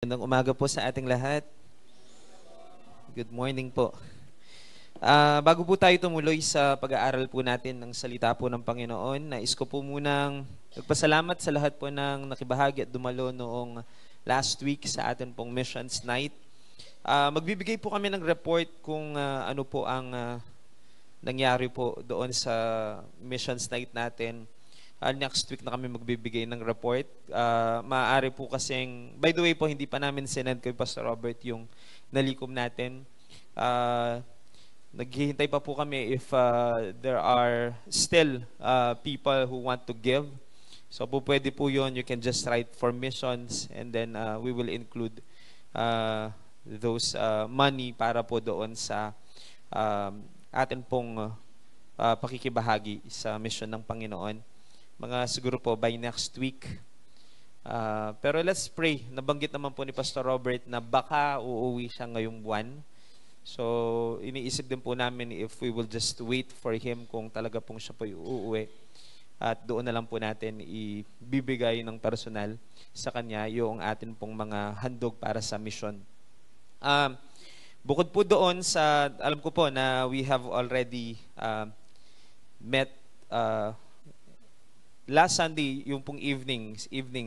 Magandang umaga po sa ating lahat. Good morning po. Bago po tayo tumuloy sa pag-aaral po natin ng salita po ng Panginoon, nais ko po munang magpasalamat sa lahat po ng nakibahagi at dumalo noong last week sa atin pong Missions Night. Magbibigay po kami ng report kung ano po ang nangyari po doon sa Missions Night natin. Next week na kami magbibigay ng report. Maaari po kasing, by the way po, hindi pa namin sinend kay Pastor Robert yung nalikom natin. Naghihintay pa po kami if there are still people who want to give. So po pwede po yun. You can just write for missions and then we will include those money para po doon sa atin pong pakikibahagi sa mission ng Panginoon. Mga siguro po by next week. Pero let's pray. Nabanggit naman po ni Pastor Robert na baka uuwi siya ngayong buwan. So, iniisip din po namin if we will just wait for him kung talaga pong siya po uuwi. At doon na lang po natin ibibigay ng personal sa kanya yung atin pong mga handog para sa mission. Bukod po doon sa, alam ko po na we have already met last Sunday, yung pong evening,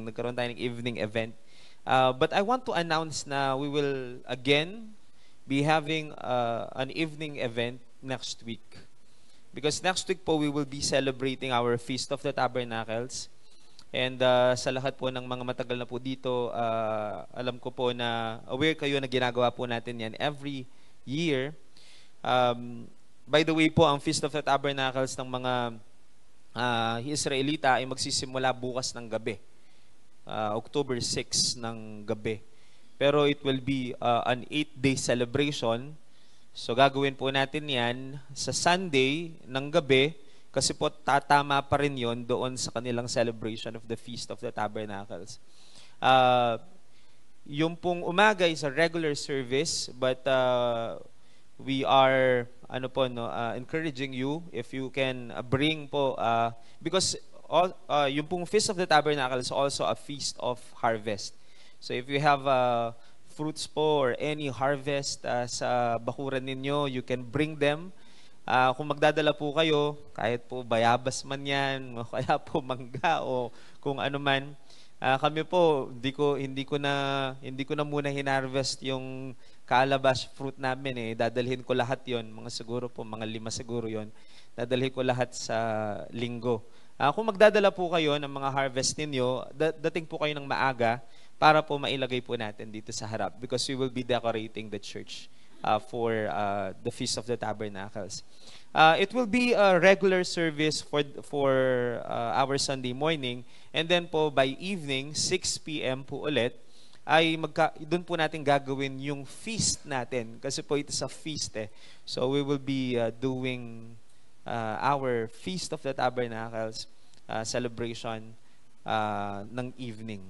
nagkaroon tayo ng evening event. But I want to announce na we will again be having an evening event next week. Because next week po, we will be celebrating our Feast of the Tabernacles. And sa lahat po ng mga matagal na po dito, alam ko po na aware kayo na ginagawa po natin yan every year. By the way po, ang Feast of the Tabernacles ng mga Israelita ay magsisimula bukas ng gabi. October 6 ng gabi. Pero it will be an 8-day celebration. So gagawin po natin yan sa Sunday ng gabi kasi po tatama pa rin yon doon sa kanilang celebration of the Feast of the Tabernacles. Yung pong umaga is a regular service but we are encouraging you if you can bring po because yung pong Feast of the Tabernacle is also a feast of harvest. So if you have fruits po or any harvest sa bakuran ninyo, you can bring them. Kung magdadala po kayo, kahit po bayabas man yan, o kaya po mangga o kung ano man, kami po hindi ko na muna hinarvest yung calabash fruit namin dadalhin ko lahat yon, mga 5 siguro yon, dadalhin ko lahat sa linggo. Kung magdadala po kayo ng mga harvest ninyo, dating po kayo ng maaga para po mailagay po natin dito sa harap because we will be decorating the church for the Feast of the Tabernacles. It will be a regular service for our Sunday morning and then po by evening 6 p.m. po ulit ay doon po natin gagawin yung feast natin kasi po ito sa feast So we will be doing our Feast of the Tabernacles celebration ng evening.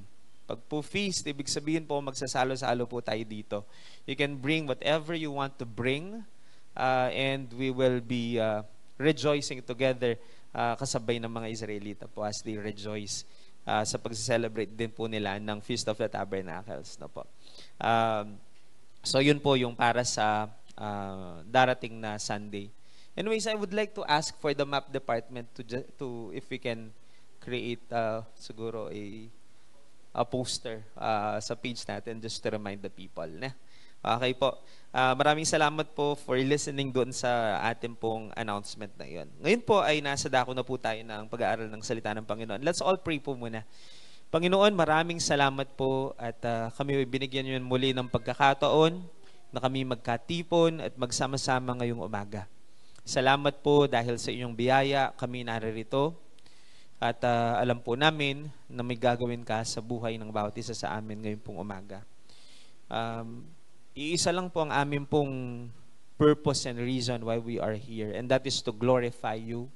Pag po feast, ibig sabihin po magsasalo-salo po tayo dito. You can bring whatever you want to bring and we will be rejoicing together kasabay ng mga Israelita po as they rejoice sa pag-celebrate din po nila ng Feast of the Tabernacles. No po. So yun po yung para sa darating na Sunday. Anyways, I would like to ask for the map department to if we can create siguro a poster sa page natin just to remind the people. Okay po. Maraming salamat po for listening doon sa ating pong announcement na yun. Ngayon po ay nasa dako na po tayo ng pag-aaral ng salita ng Panginoon. Let's all pray po muna. Panginoon, maraming salamat po at kami binigyan niyo muli ng pagkakataon na kami magkatipon at magsama-sama ngayong umaga. Salamat po dahil sa inyong biyaya kami naririto at alam po namin na may gagawin ka sa buhay ng bawat isa sa amin ngayong pong umaga. Iisa lang po ang amin pong purpose and reason why we are here, and that is to glorify you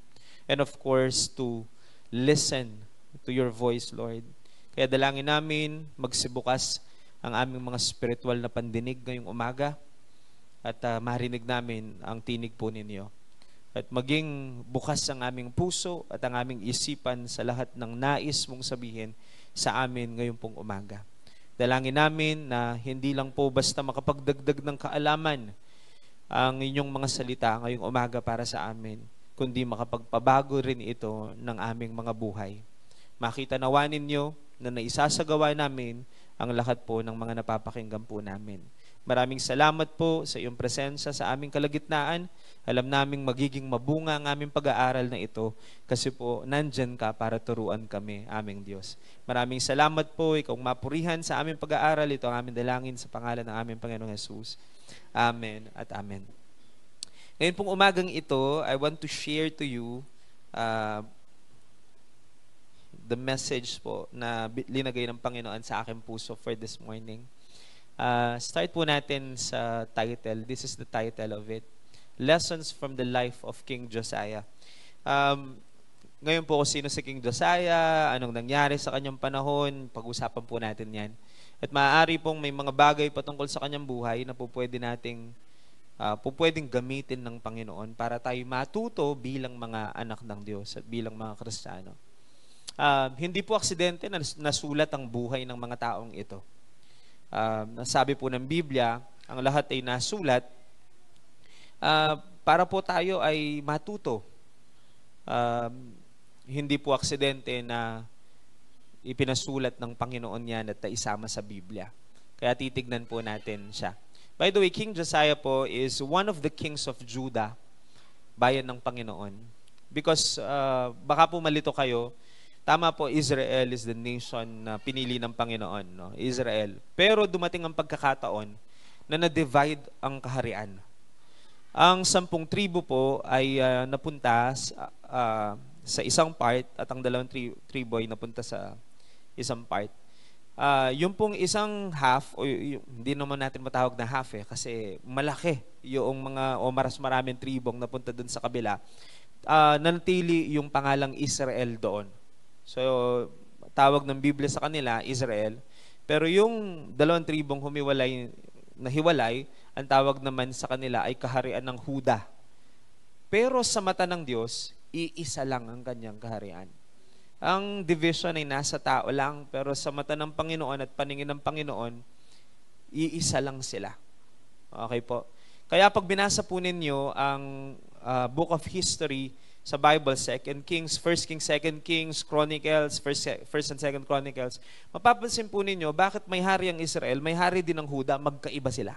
and of course to listen to your voice, Lord. Kaya dalangin namin magsibukas ang aming mga spiritual na pandinig ngayong umaga at marinig namin ang tinig po ninyo. At maging bukas ang aming puso at ang aming isipan sa lahat ng nais mong sabihin sa amin ngayong pong umaga. Dalangin namin na hindi lang po basta makapagdagdag ng kaalaman ang inyong mga salita ngayong umaga para sa amin, kundi makapagpabago rin ito ng aming mga buhay. Makita nawa ninyo na naisasagawa namin ang lahat po ng mga napapakinggan po namin. Maraming salamat po sa iyong presensya sa aming kalagitnaan. Alam naming magiging mabunga ang aming pag-aaral na ito kasi po nandyan ka para turuan kami, aming Diyos. Maraming salamat po, ikaw mapurihan sa aming pag-aaral. Ito ang aming dalangin sa pangalan ng aming Panginoong Jesus. Amen at amen. Ngayon pong umagang ito, I want to share to you the message po na linagay ng Panginoon sa aking puso for this morning. Start po natin sa title. This is the title of it. Lessons from the Life of King Josiah. Ngayon po kung sino si King Josiah, anong nangyari sa kanyang panahon, pag-usapan po natin yan. At maaari pong may mga bagay patungkol sa kanyang buhay na po pwedeng gamitin ng Panginoon para tayo matuto bilang mga anak ng Diyos at bilang mga Kristiyano. Hindi po aksidente na nasulat ang buhay ng mga taong ito. Sabi po ng Biblia, ang lahat ay nasulat para po tayo ay matuto. Hindi po aksidente na ipinasulat ng Panginoon yan at isama sa Biblia. Kaya titignan po natin siya. By the way, King Josiah po is one of the kings of Judah, bayan ng Panginoon. Because baka po malito kayo, tama po, Israel is the nation na pinili ng Panginoon, no? Israel. Pero dumating ang pagkakataon na na-divide ang kaharian. Ang 10 tribo po ay napunta sa isang part at ang 2 tribo ay napunta sa isang part. Yung pong isang half, hindi naman natin matawag na half kasi malaki yung mga maraming tribong napunta dun sa kabila. Nanatili yung pangalang Israel doon. So, tawag ng Biblia sa kanila, Israel. Pero yung 2 tribong nahiwalay, ang tawag naman sa kanila ay kaharian ng Huda. Pero sa mata ng Diyos, iisa lang ang kanyang kaharian. Ang division ay nasa tao lang, pero sa mata ng Panginoon at paningin ng Panginoon, iisa lang sila. Okay po? Kaya pag binasa po ninyo ang Book of History, sa Bible, 2 Kings, 1 Kings, 2 Kings, Chronicles, 1 and 2 Chronicles, mapapansin po ninyo, bakit may hari ang Israel, may hari din ang Huda, magkaiba sila.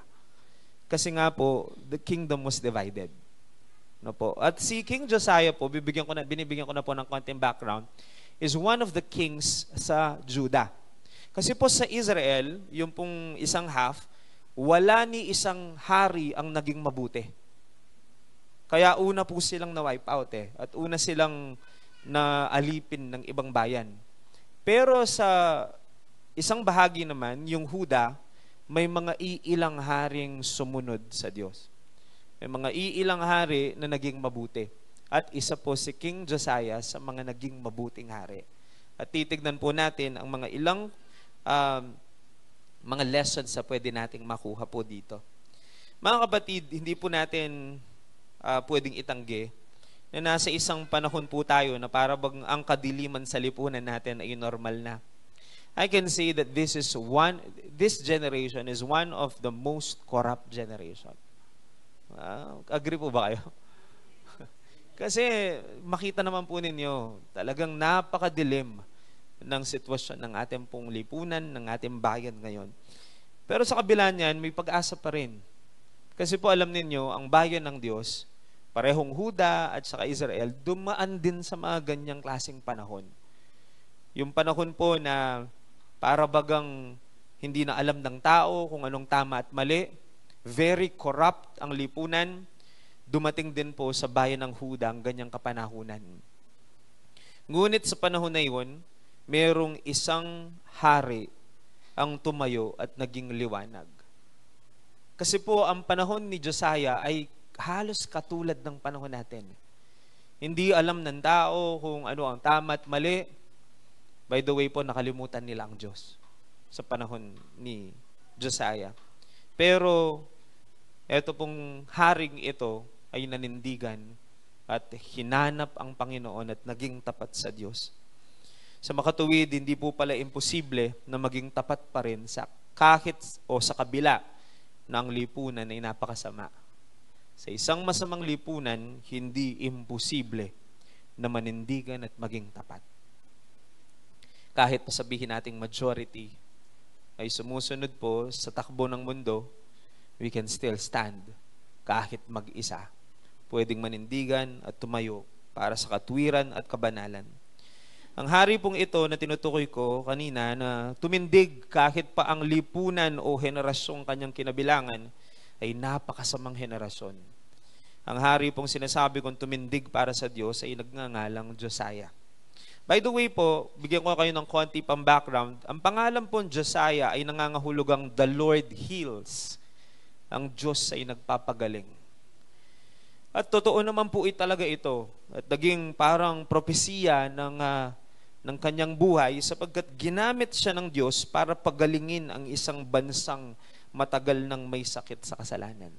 Kasi nga po, the kingdom was divided. No po. At si King Josiah po, binibigyan ko na po ng konting background, is one of the kings sa Judah. Kasi po sa Israel, yung pong isang half, wala ni isang hari ang naging mabuti. Kaya una po silang na-wipe out at una silang naalipin ng ibang bayan. Pero sa isang bahagi naman, yung Huda, may mga iilang haring sumunod sa Diyos. May mga iilang hari na naging mabuti. At isa po si King Josiah sa mga naging mabuting hari. At titignan po natin ang mga ilang mga lessons na pwede nating makuha po dito. Mga kapatid, hindi po natin pwedeng itanggi na nasa isang panahon po tayo na para bang ang kadiliman sa lipunan natin ay normal na. I can say that this generation is one of the most corrupt generation. Agree po ba kayo? Kasi makita naman po ninyo, talagang napakadilim ng sitwasyon ng ating pong lipunan, ng ating bayan ngayon. Pero sa kabila niyan, may pag-asa pa rin. Kasi po alam ninyo, ang bayan ng Diyos, parehong Huda at saka Israel, dumaan din sa mga ganyang klaseng panahon. Yung panahon po na para bagang hindi na alam ng tao kung anong tama at mali, very corrupt ang lipunan, dumating din po sa bayan ng Huda ang ganyang kapanahunan. Ngunit sa panahon na yun, merong isang hari ang tumayo at naging liwanag. Kasi po ang panahon ni Josiah ay halos katulad ng panahon natin. Hindi alam ng tao kung ano ang tama at mali. By the way po, nakalimutan nila ang Diyos sa panahon ni Josiah. Pero, eto pong haring ito ay nanindigan at hinanap ang Panginoon at naging tapat sa Diyos. Sa makatuwid, hindi po pala imposible na maging tapat pa rin sa kahit o sa kabila ng lipunan ay napakasama. Sa isang masamang lipunan, hindi imposible na manindigan at maging tapat. Kahit sabihin nating majority ay sumusunod po sa takbo ng mundo, we can still stand kahit mag-isa. Pwedeng manindigan at tumayo para sa katwiran at kabanalan. Ang hari pong ito na tinutukoy ko kanina na tumindig kahit pa ang lipunan o henerasyong kanyang kinabilangan ay napakasamang henerasyon. Ang hari pong sinasabi kong tumindig para sa Diyos ay nagngangalang Josiah. By the way po, bigyan ko kayo ng konti pang background. Ang pangalan pong Josiah ay nangangahulugang The Lord Heals. Ang Diyos ay nagpapagaling. At totoo naman po talaga ito. At naging parang propesiya ng kanyang buhay sapagkat ginamit siya ng Diyos para pagalingin ang isang bansang matagal nang may sakit sa kasalanan.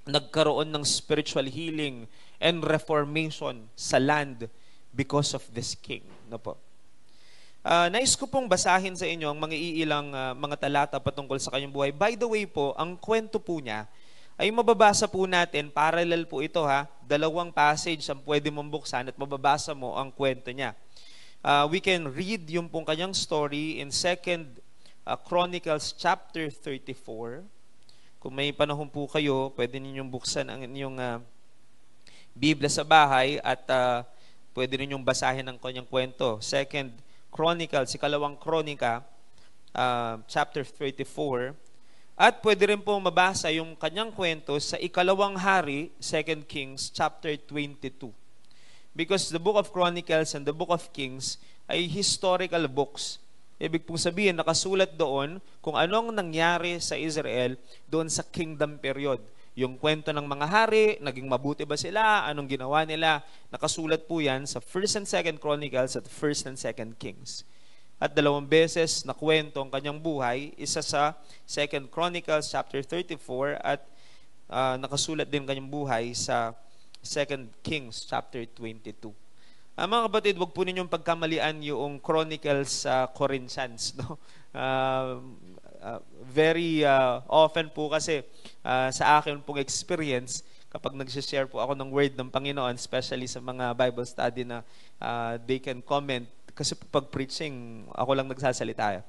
Nagkaroon ng spiritual healing and reformation sa land because of this king. No po. Nais ko pong basahin sa inyo ang mga iilang mga talata patungkol sa kanyang buhay. By the way po, ang kwento po niya ay mababasa po natin, parallel po ito ha, dalawang passage ang pwede mong buksan at mababasa mo ang kwento niya. We can read yung pong kanyang story in 2 Chronicles chapter 34. Kung may panahon po kayo, pwede ninyong buksan ang inyong Biblia sa bahay at pwede ninyong basahin ang kanyang kwento. 2 Chronicles, ikalawang kronika, chapter 34. At pwede rin po mabasa yung kanyang kwento sa ikalawang hari, 2 Kings, chapter 22. Because the book of Chronicles and the book of Kings ay historical books. Ibig pong sabihin, nakasulat doon kung anong nangyari sa Israel doon sa kingdom period. Yung kwento ng mga hari, naging mabuti ba sila, anong ginawa nila, nakasulat po yan sa 1st and 2nd Chronicles at 1st and 2nd Kings. At dalawang beses na kwento ang kanyang buhay, isa sa 2nd Chronicles chapter 34 at nakasulat din kanyang buhay sa 2nd Kings chapter 22. Mga kapatid, wag po ninyong pagkamalian yung Chronicles sa Corinthians. No? Very often po kasi sa akin pong experience, kapag nag-share po ako ng word ng Panginoon, especially sa mga Bible study na they can comment, kasi pag preaching, ako lang nagsasalita.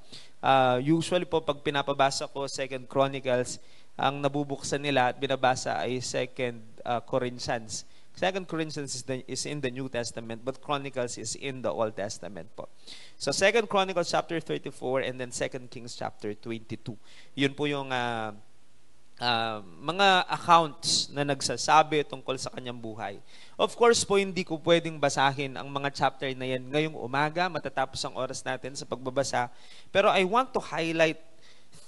Usually po, pag pinapabasa ko 2nd Chronicles, ang nabubuksan nila at binabasa ay 2nd Corinthians. 2nd Corinthians is in the New Testament, but Chronicles is in the Old Testament po. So 2nd Chronicles chapter 34 and then 2nd Kings chapter 22. Yun po yung mga accounts na nagsasabi tungkol sa kanyang buhay. Of course po, hindi ko pwedeng basahin ang mga chapter na yan ngayong umaga, matatapos ang oras natin sa pagbabasa. Pero I want to highlight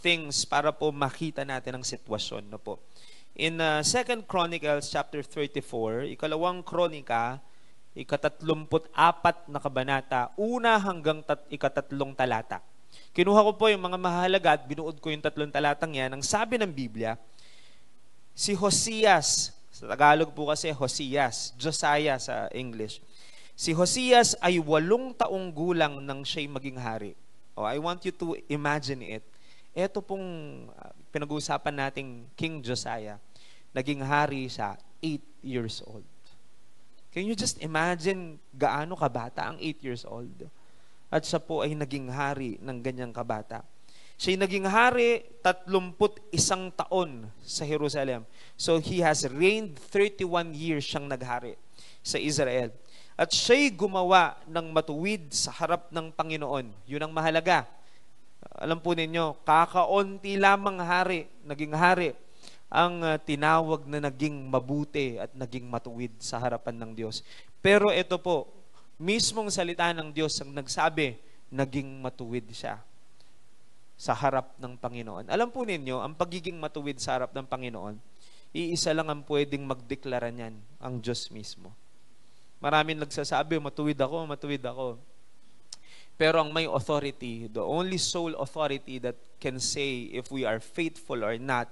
things para po makita natin ang sitwasyon. No po. In 2nd Chronicles chapter 34, ikalawang kronika, ika-34 na kabanata, una hanggang ika-3 talata. Kinuha ko po yung mga mahalaga at binuod ko yung 3 talatang yan. Ang sabi ng Biblia, si Hosias, sa Tagalog po kasi Hosias, Josiah sa English. Si Hosias ay 8 taong gulang nang siya'y maging hari. I want you to imagine it. Ito pong pinag-uusapan nating King Josiah. Naging hari siya 8 years old. Can you just imagine gaano kabata ang 8 years old? At siya po ay naging hari ng ganyang kabata. Siya'y naging hari 31 taon sa Jerusalem. So he has reigned 31 years siyang naghari sa Israel. At siya'y gumawa ng matuwid sa harap ng Panginoon. Yun ang mahalaga. Alam po ninyo, kakaunti lamang naging hari, ang tinawag na naging mabuti at naging matuwid sa harapan ng Diyos. Pero ito po, mismong salita ng Diyos ang nagsabi, naging matuwid siya sa harap ng Panginoon. Alam po ninyo, ang pagiging matuwid sa harap ng Panginoon, iisa lang ang pwedeng magdeklara niyan, ang Diyos mismo. Maraming nagsasabi, matuwid ako. Pero ang may authority, the only sole authority that can say if we are faithful or not,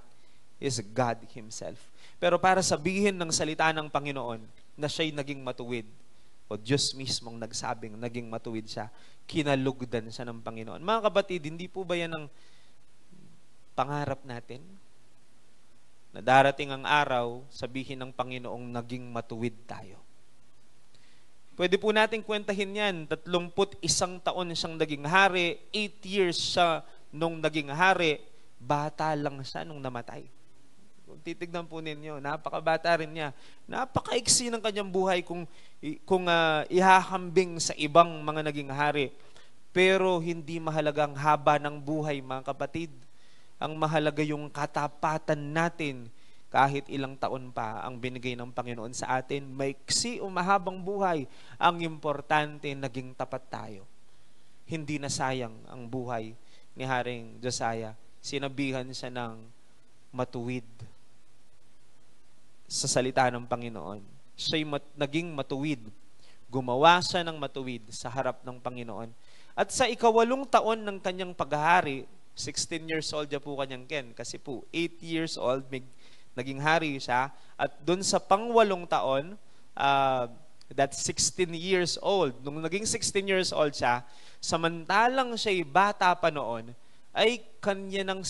is God Himself. Pero para sabihin ng salita ng Panginoon na siya'y naging matuwid, o Diyos mismong nagsabing naging matuwid siya, kinalugdan siya ng Panginoon. Mga kapatid, hindi po ba yan ang pangarap natin? Na darating ang araw, sabihin ng Panginoong naging matuwid tayo. Pwede po natin kwentahin yan. 31 taon siyang naging hari, 8 years siya nung naging hari, bata lang siya nung namatay. Kung titignan po ninyo, napakabata rin niya. Napakaiksi ng kanyang buhay kung ihahambing sa ibang mga naging hari. Pero hindi mahalagang haba ng buhay, mga kapatid. Ang mahalaga yung katapatan natin kahit ilang taon pa ang binigay ng Panginoon sa atin. Maiksi o mahabang buhay, ang importante naging tapat tayo. Hindi na sayang ang buhay ni Haring Josiah. Sinabihan siya ng matuwid sa salita ng Panginoon. Siya'y naging matuwid. Gumawa siya ng matuwid sa harap ng Panginoon. At sa 8 taon ng kanyang paghahari, 16 years old na po kanyang Ken. Kasi po, 8 years old, naging hari siya. At dun sa pang-8 taon, that's 16 years old. Nung naging 16 years old siya, samantalang siya'y bata pa noon, ay kanya nang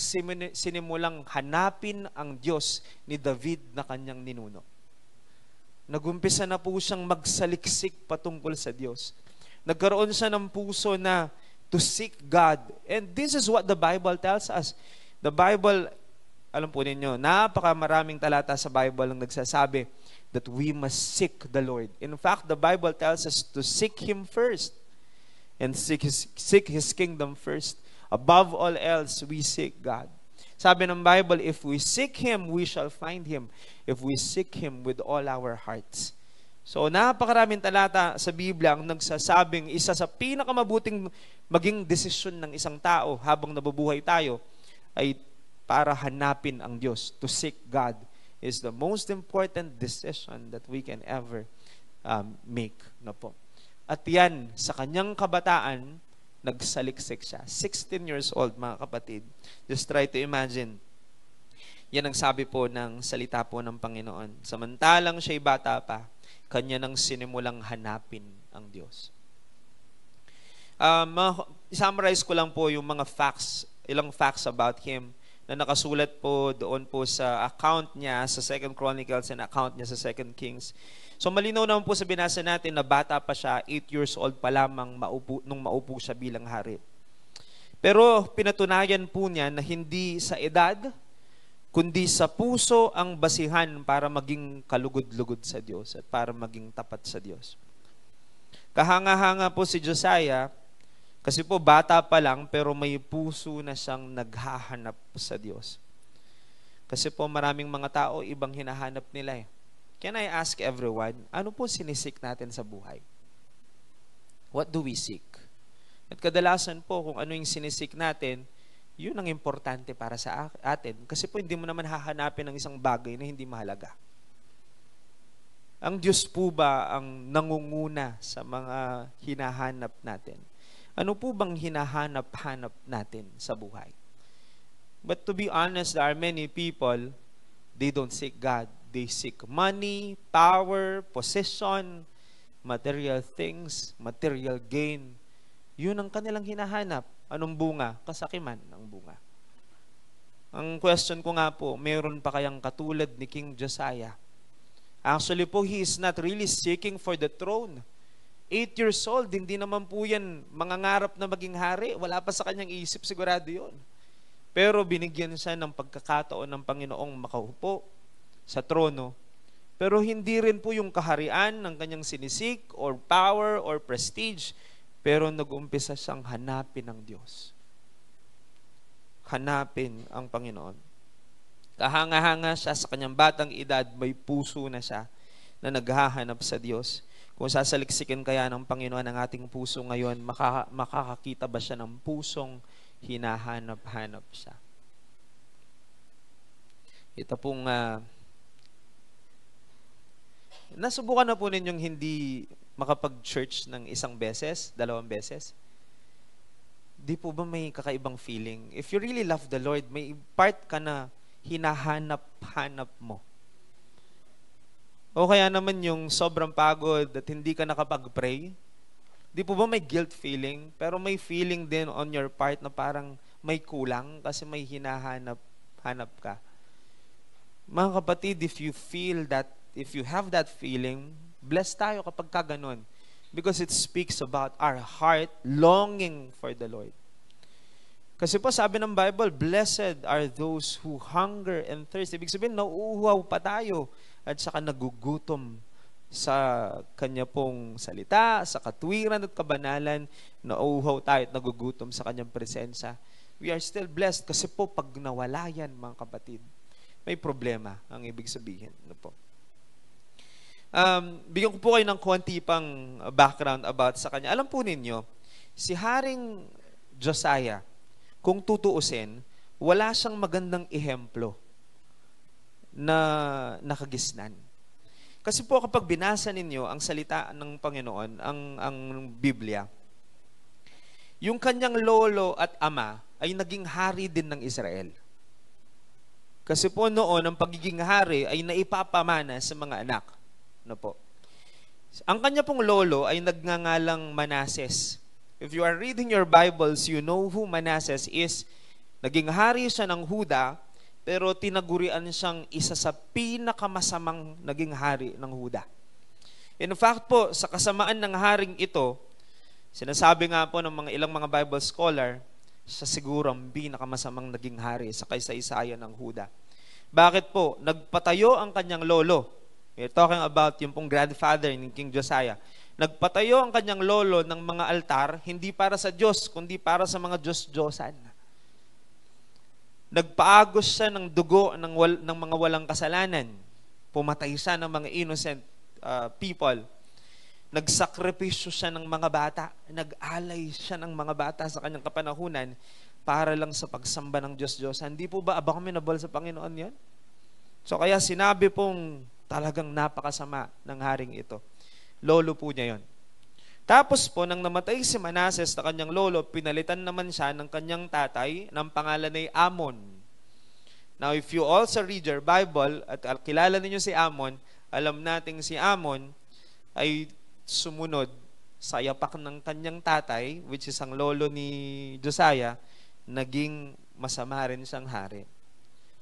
sinimulang hanapin ang Diyos ni David na kanyang ninuno. Nagumpisa na po siyang magsaliksik patungkol sa Diyos. Nagkaroon siya ng puso na to seek God. And this is what the Bible tells us. The Bible, alam po ninyo, napakamaraming talata sa Bible ang nagsasabi that we must seek the Lord. In fact, the Bible tells us to seek Him first and seek His kingdom first. Above all else, we seek God. Sabi ng Bible, if we seek Him, we shall find Him. If we seek Him with all our hearts. So, napakaraming talata sa Biblia ang nagsasabing isa sa pinakamabuting maging desisyon ng isang tao habang nabubuhay tayo ay para hanapin ang Diyos. To seek God is the most important decision that we can ever make. No po. At yan, sa kanyang kabataan, nagsaliksik siya. 16 years old, mga kapatid. Just try to imagine. Yan ang sabi po ng salita po ng Panginoon. Samantalang siya'y bata pa, kanya nang sinimulang hanapin ang Diyos. I-summarize ko lang po yung mga facts, ilang facts about him na nakasulat po doon po sa account niya sa 2 Chronicles and account niya sa 2 Kings. So malinaw naman po sa binasa natin na bata pa siya, 8 years old pa lamang nung maupo siya bilang hari. Pero pinatunayan po niya na hindi sa edad, kundi sa puso ang basihan para maging kalugod-lugod sa Diyos at para maging tapat sa Diyos. Kahanga-hanga po si Josiah, kasi po bata pa lang pero may puso na siyang naghahanap sa Diyos. Kasi po maraming mga tao ibang hinahanap nila eh. Can I ask everyone, ano po sinisik natin sa buhay? What do we seek? At kadalasan po kung ano yung sinisik natin, yun ang importante para sa atin. Kasi po hindi mo naman hahanapin ng isang bagay na hindi mahalaga. Ang Diyos po ba ang nangunguna sa mga hinahanap natin? Ano po bang hinahanap-hanap natin sa buhay? But to be honest, there are many people, they don't seek God. They seek money, power, possession, material things, material gain. Yun ang kanilang hinahanap. Anong bunga? Kasakiman ng bunga. Ang question ko nga po, meron pa kayang katulad ni King Josiah? Actually po, he is not really seeking for the throne. 8 years old, hindi naman po yan mangangarap na maging hari. Wala pa sa kanyang isip, sigurado yun. Pero binigyan siya ng pagkakataon ng Panginoong makaupo sa trono. Pero hindi rin po yung kaharian ng kanyang sinisik or power or prestige. Pero nag-umpisa siyang hanapin ang Diyos. Hanapin ang Panginoon. Kahanga-hanga siya sa kanyang batang edad, may puso na siya na naghahanap sa Diyos. Kung sasaliksikin kaya ng Panginoon ang ating puso ngayon, makakakita ba siya ng pusong hinahanap-hanap siya? Ito pong nasubukan na po ninyong hindi makapag-church ng 1 beses, 2 beses? Di po ba may kakaibang feeling? If you really love the Lord, may part ka na hinahanap-hanap mo. O kaya naman yung sobrang pagod at hindi ka nakapag-pray. Di po ba may guilt feeling? Pero may feeling din on your part na parang may kulang kasi may hinahanap ka. Mga kapatid, if you have that feeling, blessed tayo kapag kaganon. Because it speaks about our heart longing for the Lord. Kasi po sabi ng Bible, blessed are those who hunger and thirst. Ibig sabihin, nauuhaw pa tayo at saka nagugutom sa Kanya pong salita, sa katwiran at kabanalan, nauuhaw tayo at nagugutom sa Kanyang presensya. We are still blessed kasi po pag nawala yan, mga kapatid, may problema ang ibig sabihin. Ano po? Bigyan ko po kayo ng konti pang background about sa kanya. Alam po ninyo, si Haring Josiah, kung tutuusin, wala siyang magandang ehemplo na nakagisnan. Kasi po kapag binasa ninyo ang salita ng Panginoon, ang Biblia, yung kanyang lolo at ama ay naging hari din ng Israel. Kasi po noon, ang pagiging hari ay naipapamana sa mga anak. No po. Ang kanya pong lolo ay nagngangalang Manases. If you are reading your Bibles, you know who Manases is. Naging hari siya ng Huda, pero tinagurian siyang isa sa pinakamasamang naging hari ng Huda. In fact po, sa kasamaan ng haring ito, sinasabi nga po ng ilang mga Bible scholar, siya siguro ang pinakamasamang naging hari sa kaysaysayan ng Huda. Bakit po? Nagpatayo ang kanyang lolo. We're talking about yung pong grandfather ni King Josiah. Nagpatayo ang kanyang lolo ng mga altar, hindi para sa Diyos, kundi para sa mga Diyos-Diyosan. Nagpaagos siya ng dugo ng mga walang kasalanan. Pumatay siya ng mga innocent people. Nagsakripisyo siya ng mga bata. Nag-alay siya ng mga bata sa kanyang kapanahunan para lang sa pagsamba ng Diyos-Diyosan. Hindi po ba abominable sa Panginoon yan? So kaya sinabi pong talagang napakasama ng haring ito. Lolo po niya yon. Tapos po, nang namatay si Manases na kanyang lolo, pinalitan naman siya ng kanyang tatay ng pangalan ay Amon. Now, if you also read your Bible at kilala ninyo si Amon, alam nating si Amon ay sumunod sa yapak ng kanyang tatay, which is ang lolo ni Josiah, naging masama rin siyang hari.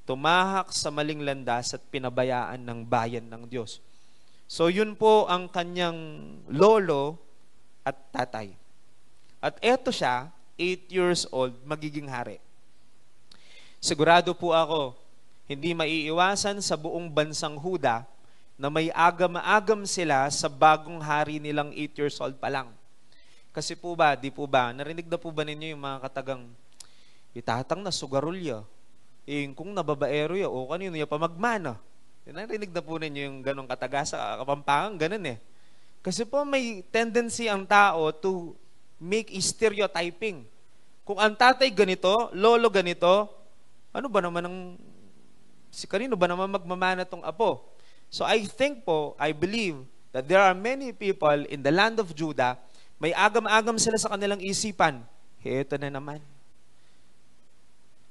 Tumahak sa maling landas at pinabayaan ng bayan ng Diyos. So yun po ang kanyang lolo at tatay. At eto siya, 8 years old, magiging hari. Sigurado po ako, hindi maiiwasan sa buong bansang Huda na may agam-agam sila sa bagong hari nilang 8 years old pa lang. Kasi po ba, di po ba, narinig na po ba ninyo yung mga katagang itatang na sugarulya? Kung nababaero ya, o kanino ya pamagmana. Narinig na po ninyo yung ganong kataga sa Kapampangan, ganun eh. Kasi po may tendency ang tao to make stereotyping. Kung ang tatay ganito, lolo ganito, ano ba naman si kanino ba naman magmamana tong apo? So I think po, I believe that there are many people in the land of Judah, may agam-agam sila sa kanilang isipan. Ito na naman.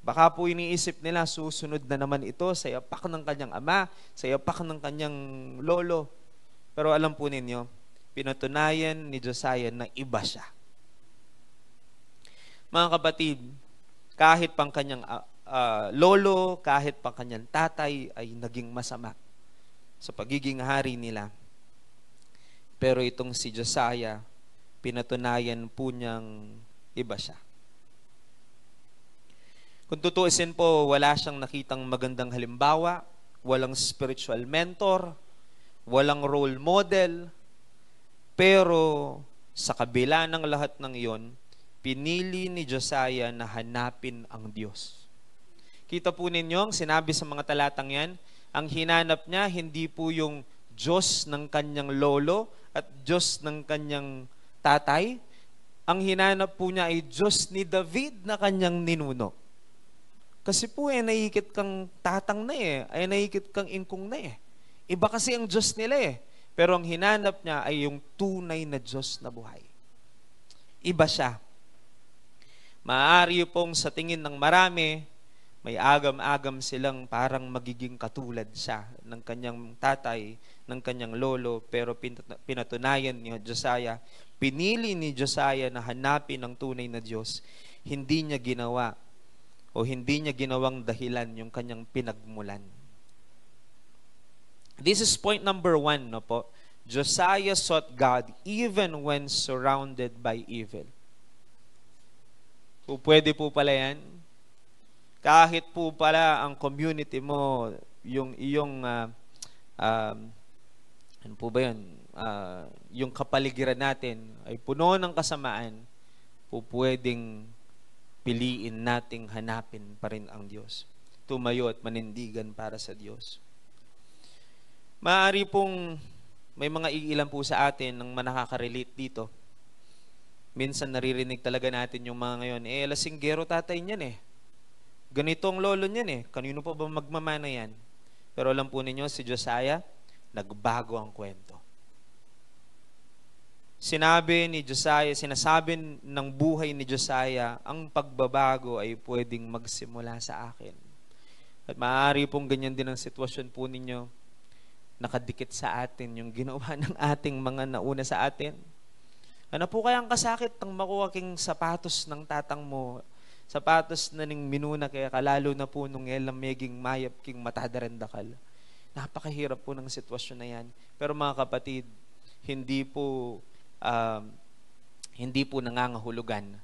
Baka po iniisip nila, susunod na naman ito sa yapak ng kanyang ama, sa yapak ng kanyang lolo. Pero alam po ninyo, pinatunayan ni Josiah na iba siya. Mga kapatid, kahit pang kanyang lolo, kahit pang kanyang tatay ay naging masama sa pagiging hari nila. Pero itong si Josiah, pinatunayan po niyang iba siya. Kung tutuusin po, wala siyang nakitang magandang halimbawa, walang spiritual mentor, walang role model, pero sa kabila ng lahat ng iyon, pinili ni Josiah na hanapin ang Diyos. Kita po ninyo, ang sinabi sa mga talatang yan, ang hinanap niya, hindi po yung Diyos ng kanyang lolo at Diyos ng kanyang tatay. Ang hinanap po niya ay Diyos ni David na kanyang ninuno. Kasi po nahihikit kang tatang na ay nahihikit kang ingkong na Iba kasi ang Diyos nila Pero ang hinanap niya ay yung tunay na Diyos na buhay. Iba siya. Maaari pong sa tingin ng marami, may agam-agam silang parang magiging katulad siya ng kanyang tatay ng kanyang lolo, pero pinatunayan ni Josiah, pinili ni Josiah na hanapin ang tunay na Diyos. Hindi niya ginawa o hindi niya ginawang dahilan yung kanyang pinagmulan. This is point number 1, no po. Josiah sought God even when surrounded by evil. Pwede po pala yan. Kahit po pala ang community mo, yung iyong, ano po ba yun? Yung kapaligiran natin ay puno ng kasamaan, pwedeng piliin nating hanapin pa rin ang Diyos. Tumayo at manindigan para sa Diyos. Maaari pong may mga iilan po sa atin ng nakaka-relate dito. Minsan naririnig talaga natin yung mga ngayon, lasinggero tatay niyan Ganito ang lolo niyan Kanino pa ba magmamana yan? Pero alam po ninyo, si Josiah, nagbago ang kwento. Sinasabi ng buhay ni Josiah, ang pagbabago ay pwedeng magsimula sa akin. At maaari pong ganyan din ang sitwasyon po ninyo, nakadikit sa atin yung ginawa ng ating mga nauna sa atin. Ano po kaya ang kasakit ng makuha king sapatos ng tatang mo, sapatos na ning minuna kaya kalalo na po nung elameging mayap king matadarendakal. Napakahirap po ng sitwasyon na yan. Pero mga kapatid, hindi po nangangahulugan.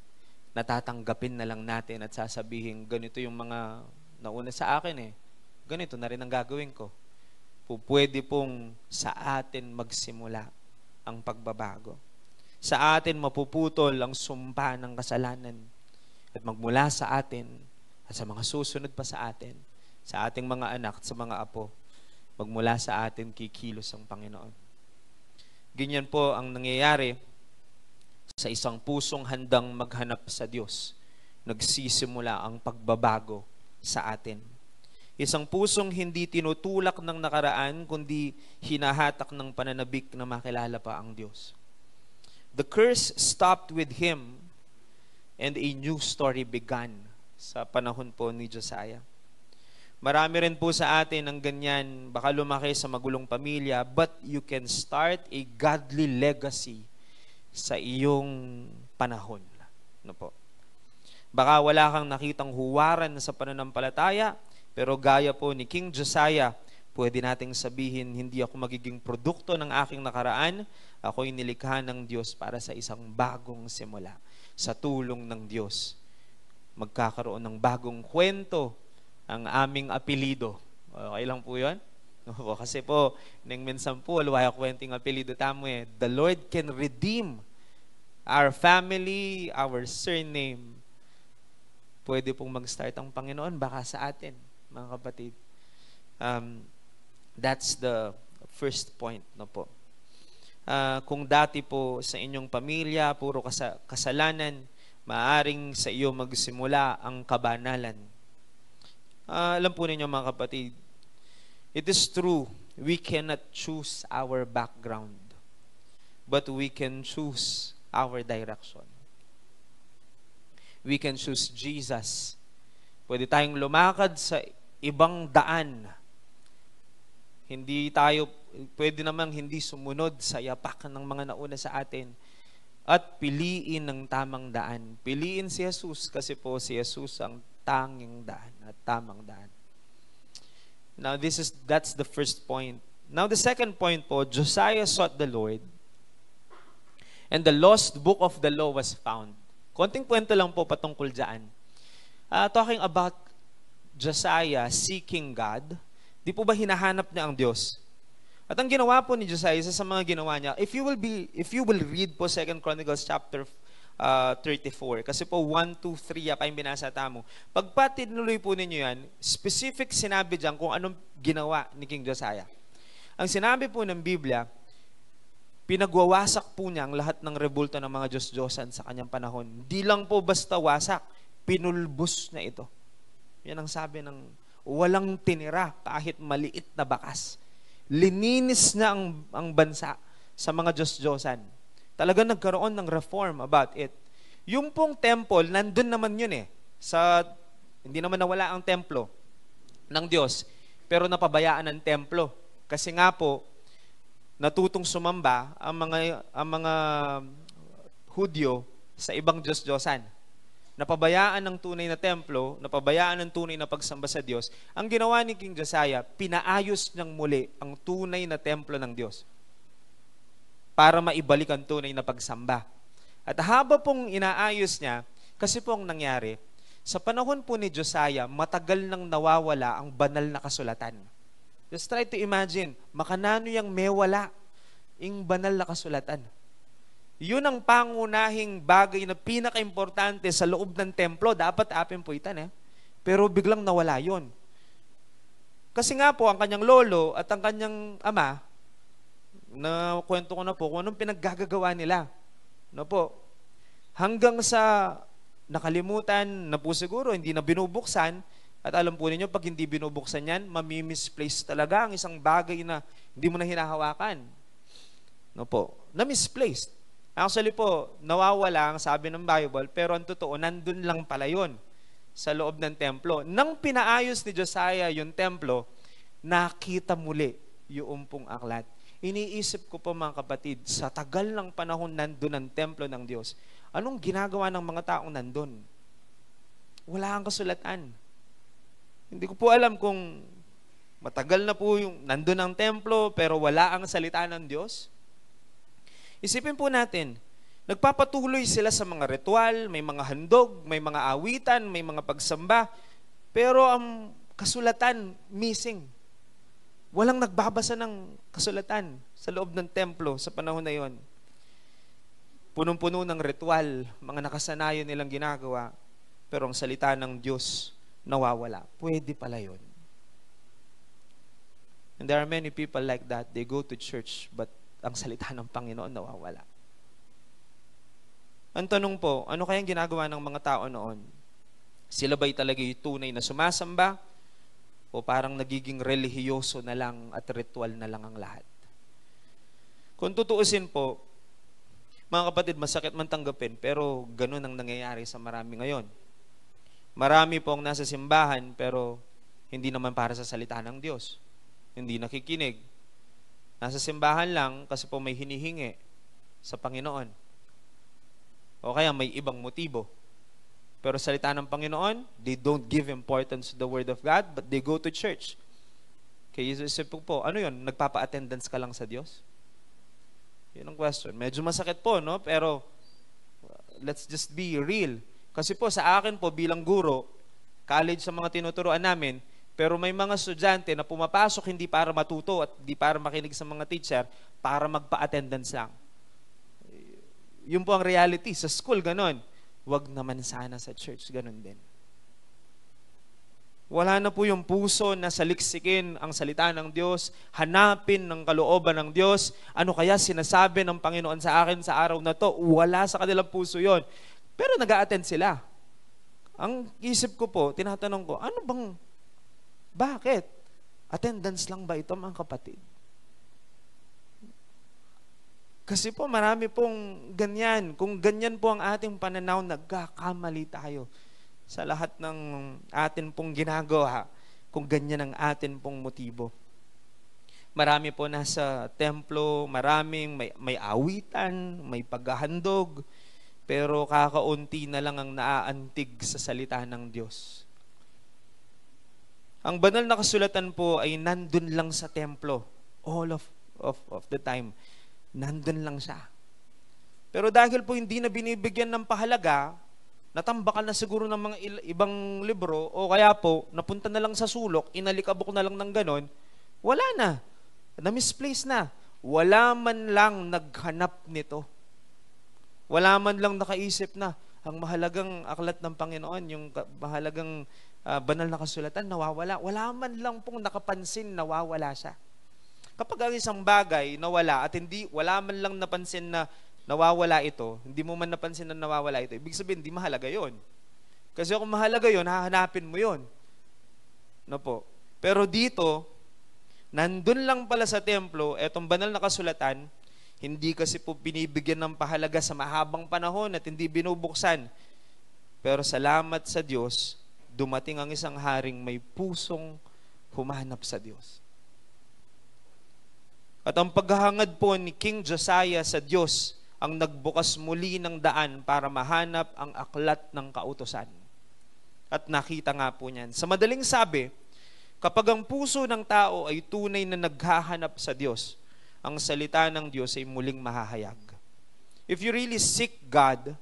Natatanggapin na lang natin at sasabihin, ganito yung mga nauna sa akin ganito na rin ang gagawin ko. Pwede pong sa atin magsimula ang pagbabago. Sa atin mapuputol ang sumpa ng kasalanan at magmula sa atin at sa mga susunod pa sa atin, sa ating mga anak at sa mga apo, magmula sa atin kikilos ang Panginoon. Ganyan po ang nangyayari sa isang pusong handang maghanap sa Diyos. Nagsisimula ang pagbabago sa atin. Isang pusong hindi tinutulak ng nakaraan, kundi hinahatak ng pananabik na makilala pa ang Diyos. The curse stopped with him and a new story began sa panahon po ni Josiah. Marami rin po sa atin ang ganyan, baka lumaki sa magulong pamilya, but you can start a godly legacy sa iyong panahon. Ano po? Baka wala kang nakitang huwaran sa pananampalataya, pero gaya po ni King Josiah, pwede nating sabihin, hindi ako magiging produkto ng aking nakaraan, ako'y nilikha ng Diyos para sa isang bagong simula. Sa tulong ng Diyos, magkakaroon ng bagong kwento ang aming apelido. Okay lang po yun? Kasi po, nang minsan po, alwaya kwenting apelido tamo The Lord can redeem our family, our surname. Pwede pong mag-start ang Panginoon, baka sa atin, mga kapatid. That's the first point, no po. Kung dati po sa inyong pamilya, puro kasalanan, maaring sa iyo magsimula ang kabanalan. Alam po ninyo mga kapatid, it is true, we cannot choose our background, but we can choose our direction. We can choose Jesus. Pwede tayong lumakad sa ibang daan. Pwede namang hindi sumunod sa yapak ng mga nauna sa atin at piliin ng tamang daan. Piliin si Jesus kasi po si Jesus ang tanging daan at tamang daan. Now that's the first point. Now the second point po, Josiah sought the Lord and the lost book of the law was found. Konting kwento lang po patungkol dyan. Talking about Josiah seeking God, di po ba hinahanap niya ang Diyos? At ang ginawa po ni Josiah, isa sa mga ginawa niya, if you will read po 2 Chronicles chapter 34, kasi po 1, 2, 3 pa yung binasa tamo. Pagpa tinuloy po ninyo yan, specific sinabi dyan kung anong ginawa ni King Josiah. Ang sinabi po ng Biblia, pinagwawasak po niya ang lahat ng rebulto ng mga Diyos-Diyosan sa kanyang panahon. Di lang po basta wasak, pinulbos na ito. Yan ang sabi ng walang tinira kahit maliit na bakas. Lininis na ang bansa sa mga Diyos-Diyosan. Talagang nagkaroon ng reform about it. Yung pong temple, nandun naman yun hindi naman nawala ang templo ng Diyos, pero napabayaan ang templo. Kasi nga po, natutong sumamba ang mga Hudyo sa ibang Diyos-Diyosan. Napabayaan ng tunay na templo, napabayaan ng tunay na pagsamba sa Diyos. Ang ginawa ni King Josiah, pinaayos niyang muli ang tunay na templo ng Diyos para maibalik ang tunay na pagsamba. At haba pong inaayos niya, kasi po ang nangyari, sa panahon po ni Josiah, matagal nang nawawala ang banal na kasulatan. Just try to imagine, makanano yung mewala yung banal na kasulatan. Yun ang pangunahing bagay na pinaka-importante sa loob ng templo. Dapat apimpuitan Pero biglang nawala yun. Kasi nga po, ang kanyang lolo at ang kanyang ama, na kwento ko na po kung anong pinaggagawa nila. No po. Hanggang sa nakalimutan na po siguro, hindi na binubuksan. At alam po ninyo, pag hindi binubuksan yan, mamimisplace talaga ang isang bagay na hindi mo na hinahawakan. No po. Na-misplaced. Actually po, nawawala ang sabi ng Bible, pero ang totoo, nandun lang pala yun sa loob ng templo. Nang pinaayos ni Josiah yung templo, nakita muli yung pong aklat. Iniisip ko po mga kapatid, sa tagal ng panahon nandun ang templo ng Diyos, anong ginagawa ng mga taong nandun? Wala ang kasulatan. Hindi ko po alam kung matagal na po yung nandun ang templo, pero wala ang salita ng Diyos. Isipin po natin, nagpapatuloy sila sa mga ritual, may mga handog, may mga awitan, may mga pagsamba, pero ang kasulatan missing. Walang nagbabasa ng kasulatan sa loob ng templo sa panahon na yon. Punong-puno ng ritual, mga nakasanayon nilang ginagawa, pero ang salita ng Diyos nawawala. Pwede pala yon. And there are many people like that. They go to church, but ang salita ng Panginoon nawawala. Ang tanong po, ano kayang ginagawa ng mga tao noon? Sila ba'y talaga yung tunay na sumasamba? O parang nagiging relihiyoso na lang at ritual na lang ang lahat? Kung tutuusin po, mga kapatid, masakit man tanggapin, pero ganun ang nangyayari sa marami ngayon. Marami po ang nasa simbahan, pero hindi naman para sa salita ng Diyos. Hindi nakikinig. Nasa simbahan lang kasi po may hinihingi sa Panginoon. O kaya may ibang motibo. Pero salita ng Panginoon, they don't give importance to the Word of God, but they go to church. Kaya isip po, ano yun? Nagpapa-attendance ka lang sa Diyos? Yun ang question. Medyo masakit po, no? Pero let's just be real. Kasi po sa akin po bilang guro, college sa mga tinuturuan namin, pero may mga estudyante na pumapasok hindi para matuto at hindi para makinig sa mga teacher, para magpa-attendance lang. Yun po ang reality. Sa school, ganon. Wag naman sana sa church, ganon din. Wala na po yung puso na saliksikin ang salita ng Diyos, hanapin ng kalooban ng Diyos. Ano kaya sinasabi ng Panginoon sa akin sa araw na to? Wala sa kanilang puso yon. Pero nag-a-attend sila. Ang isip ko po, tinatanong ko, bakit? Attendance lang ba ito, mga kapatid? Kasi po marami pong ganyan. Kung ganyan po ang ating pananaw, nagkakamali tayo sa lahat ng atin pong ginagawa, kung ganyan ang atin pong motibo. Marami po nasa templo, maraming may awitan, may paghahandog, pero kakaunti na lang ang naaantig sa salita ng Diyos. Ang banal na kasulatan po ay nandun lang sa templo. All of the time. Nandun lang siya. Pero dahil po hindi na binibigyan ng pahalaga, natambakan na siguro ng mga ibang libro, o kaya po, napunta na lang sa sulok, inalikabok na lang ng ganon, wala na. Na-misplace na. Wala man lang naghanap nito. Wala man lang nakaisip na, ang mahalagang aklat ng Panginoon, yung mahalagang banal na kasulatan, nawawala. Wala man lang pong nakapansin, nawawala siya. Kapag ang isang bagay nawala at wala man lang napansin na nawawala ito, hindi mo man napansin na nawawala ito, ibig sabihin, hindi mahalaga yon. Kasi kung mahalaga yon, hahanapin mo yon. No po. Pero dito, nandun lang pala sa templo, etong banal na kasulatan, hindi kasi po binibigyan ng pahalaga sa mahabang panahon at hindi binubuksan. Pero salamat sa Diyos, dumating ang isang haring may pusong humanap sa Diyos. At ang paghahangad po ni King Josiah sa Diyos ang nagbukas muli ng daan para mahanap ang aklat ng kautusan. At nakita nga po niyan. Sa madaling sabi, kapag ang puso ng tao ay tunay na naghahanap sa Diyos, ang salita ng Diyos ay muling mahahayag. If you really seek God,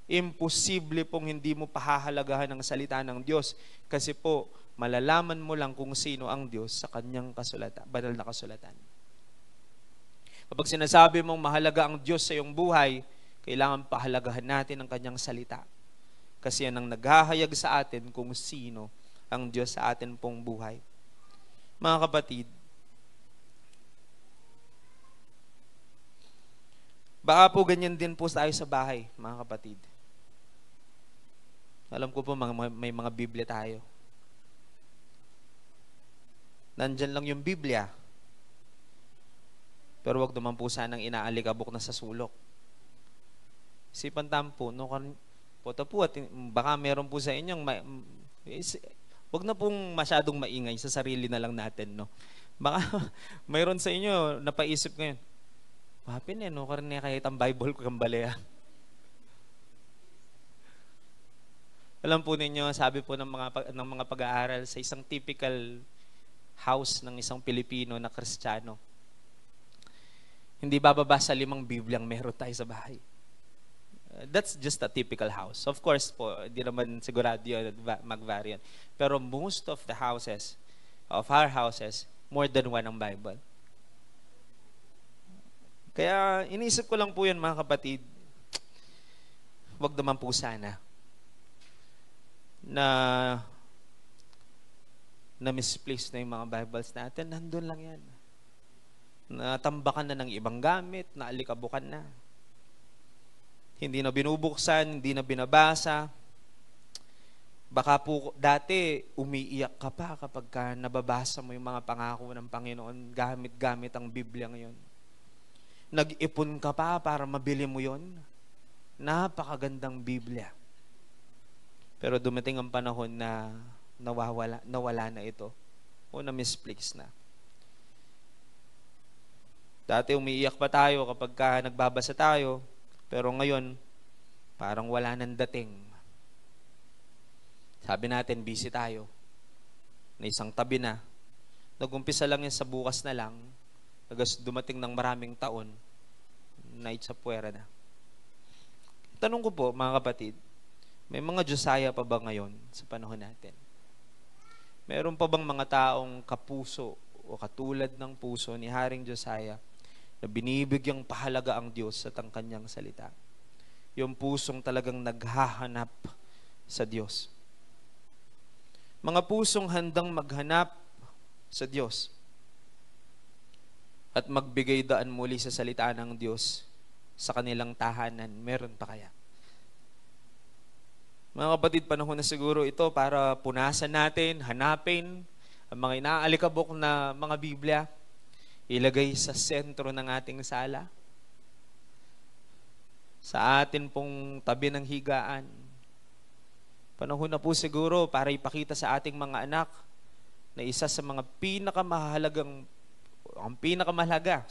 imposible pong hindi mo pahahalagahan ang salita ng Diyos kasi po malalaman mo lang kung sino ang Diyos sa kanyang kasulatan, banal na kasulatan. Kapag sinasabi mong mahalaga ang Diyos sa iyong buhay, kailangan pahalagahan natin ang kanyang salita. Kasi yan ang naghahayag sa atin kung sino ang Diyos sa atin pong buhay. Mga kapatid, baka po ganyan din po tayo sa bahay, mga kapatid. Alam ko po may mga Biblia tayo. Nandyan lang yung Biblia. Pero wag naman po sanang inaalikabok na sa sulok. Isipan tampo, no, po at baka meron po sa inyong wag na pong masyadong maingay, sa sarili na lang natin, no. Baka mayroon sa inyo napaisip ngayon, wapin no, karne kahit ang Bible ko kambali. Alam po ninyo, sabi po ng mga pag-aaral sa isang typical house ng isang Pilipino na Kristiyano, hindi bababa sa 5 Bibliang meron tayo sa bahay. That's just a typical house. Of course po, hindi naman sigurado yun mag-vary yun. Pero most of the houses, of our houses, more than 1 ang Bible. Kaya iniisip ko lang po yun, mga kapatid, wag naman po sana na misplace na yung mga Bibles natin. Nandun lang yan. Natambakan na ng ibang gamit, naalikabukan na. Hindi na binubuksan, hindi na binabasa. Baka po dati umiiyak ka pa kapag nababasa mo yung mga pangako ng Panginoon gamit-gamit ang Biblia ngayon. Nag-ipon ka pa para mabili mo yon. Napakagandang Biblia. Pero dumating ang panahon na nawala na ito o na-misplace na. Dati umiiyak pa tayo kapag nagbabasa tayo, pero ngayon, parang wala nang dating. Sabi natin, busy tayo. Na isang tabi na. Nag-umpisa lang yan sa bukas na lang, dumating ng maraming taon, na itsapwera na. Tanong ko po, mga kapatid, may mga Josiah pa ba ngayon sa panahon natin? Meron pa bang mga taong kapuso o katulad ng puso ni Haring Josiah na binibigyang pahalaga ang Diyos at ang kanyang salita? Yung pusong talagang naghahanap sa Diyos. Mga pusong handang maghanap sa Diyos at magbigay daan muli sa salita ng Diyos sa kanilang tahanan, meron pa kaya? Mga kapatid, panahon na siguro ito para punasan natin, hanapin ang mga inaalikabok na mga Biblia, ilagay sa sentro ng ating sala, sa atin pong tabi ng higaan. Panahon na po siguro para ipakita sa ating mga anak na isa sa mga pinakamahalaga,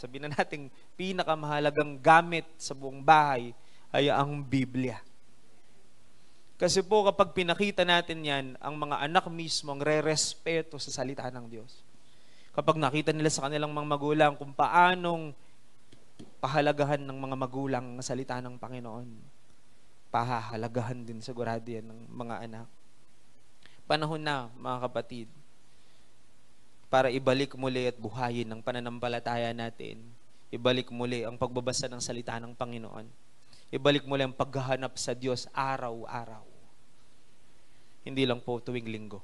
sabihin na natin, pinakamahalagang gamit sa buong bahay ay ang Biblia. Kasi po kapag pinakita natin yan, ang mga anak mismo ang re-respeto sa salita ng Diyos. Kapag nakita nila sa kanilang mga magulang kung paanong pahalagahan ng mga magulang ang salita ng Panginoon, pahahalagahan din sigurado yan ng mga anak. Panahon na, mga kapatid, para ibalik muli at buhayin ang pananampalataya natin. Ibalik muli ang pagbabasa ng salita ng Panginoon. Ibalik muli ang paghahanap sa Diyos araw-araw. Hindi lang po tuwing linggo.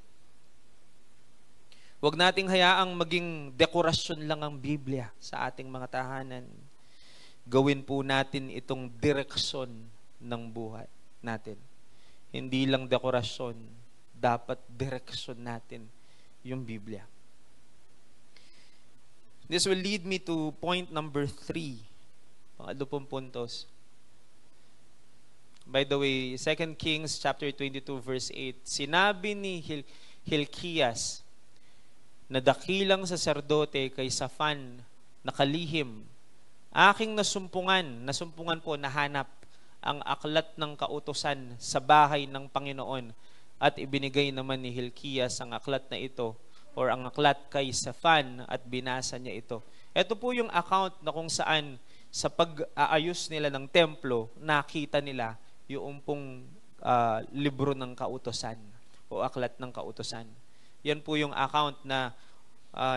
Huwag nating hayaang maging dekorasyon lang ang Biblia sa ating mga tahanan. Gawin po natin itong direksyon ng buhay natin. Hindi lang dekorasyon, dapat direksyon natin yung Biblia. This will lead me to point number 3. Pangatlo pong puntos. By the way, 2 Kings chapter 22 verse 8, sinabi ni Hilkias na dakilang saserdote kay Safan nakalihim, aking nasumpungan po, nahanap ang aklat ng kautusan sa bahay ng Panginoon at ibinigay naman ni Hilkias ang aklat na ito or ang aklat kay Shaphan at binasa niya ito. Ito po yung account na kung saan sa pag-aayos nila ng templo, nakita nila yung pong libro ng kautusan o aklat ng kautusan. Yan po yung account na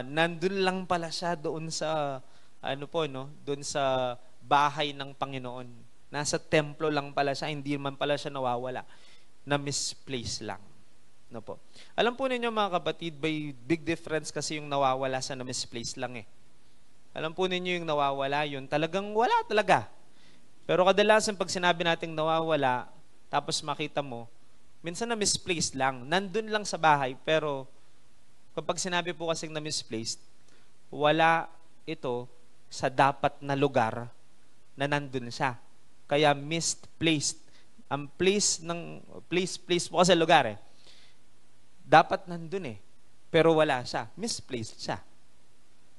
nandun lang pala siya doon sa doon sa bahay ng Panginoon. Nasa templo lang pala siya, hindi man pala siya nawawala. Na misplace lang. No po. Alam po ninyo mga kapatid, by big difference kasi yung nawawala sa na misplace lang eh. Alam po ninyo yung nawawala, yun talagang wala talaga. Pero kadalasan pag sinabi nating nawawala, tapos makita mo, minsan na misplaced lang. Nandun lang sa bahay, pero kapag sinabi po kasing na misplaced, wala ito sa dapat na lugar na nandun siya. Kaya misplaced. Ang place po kasi lugar eh. Dapat nandun eh. Pero wala siya. Misplaced siya.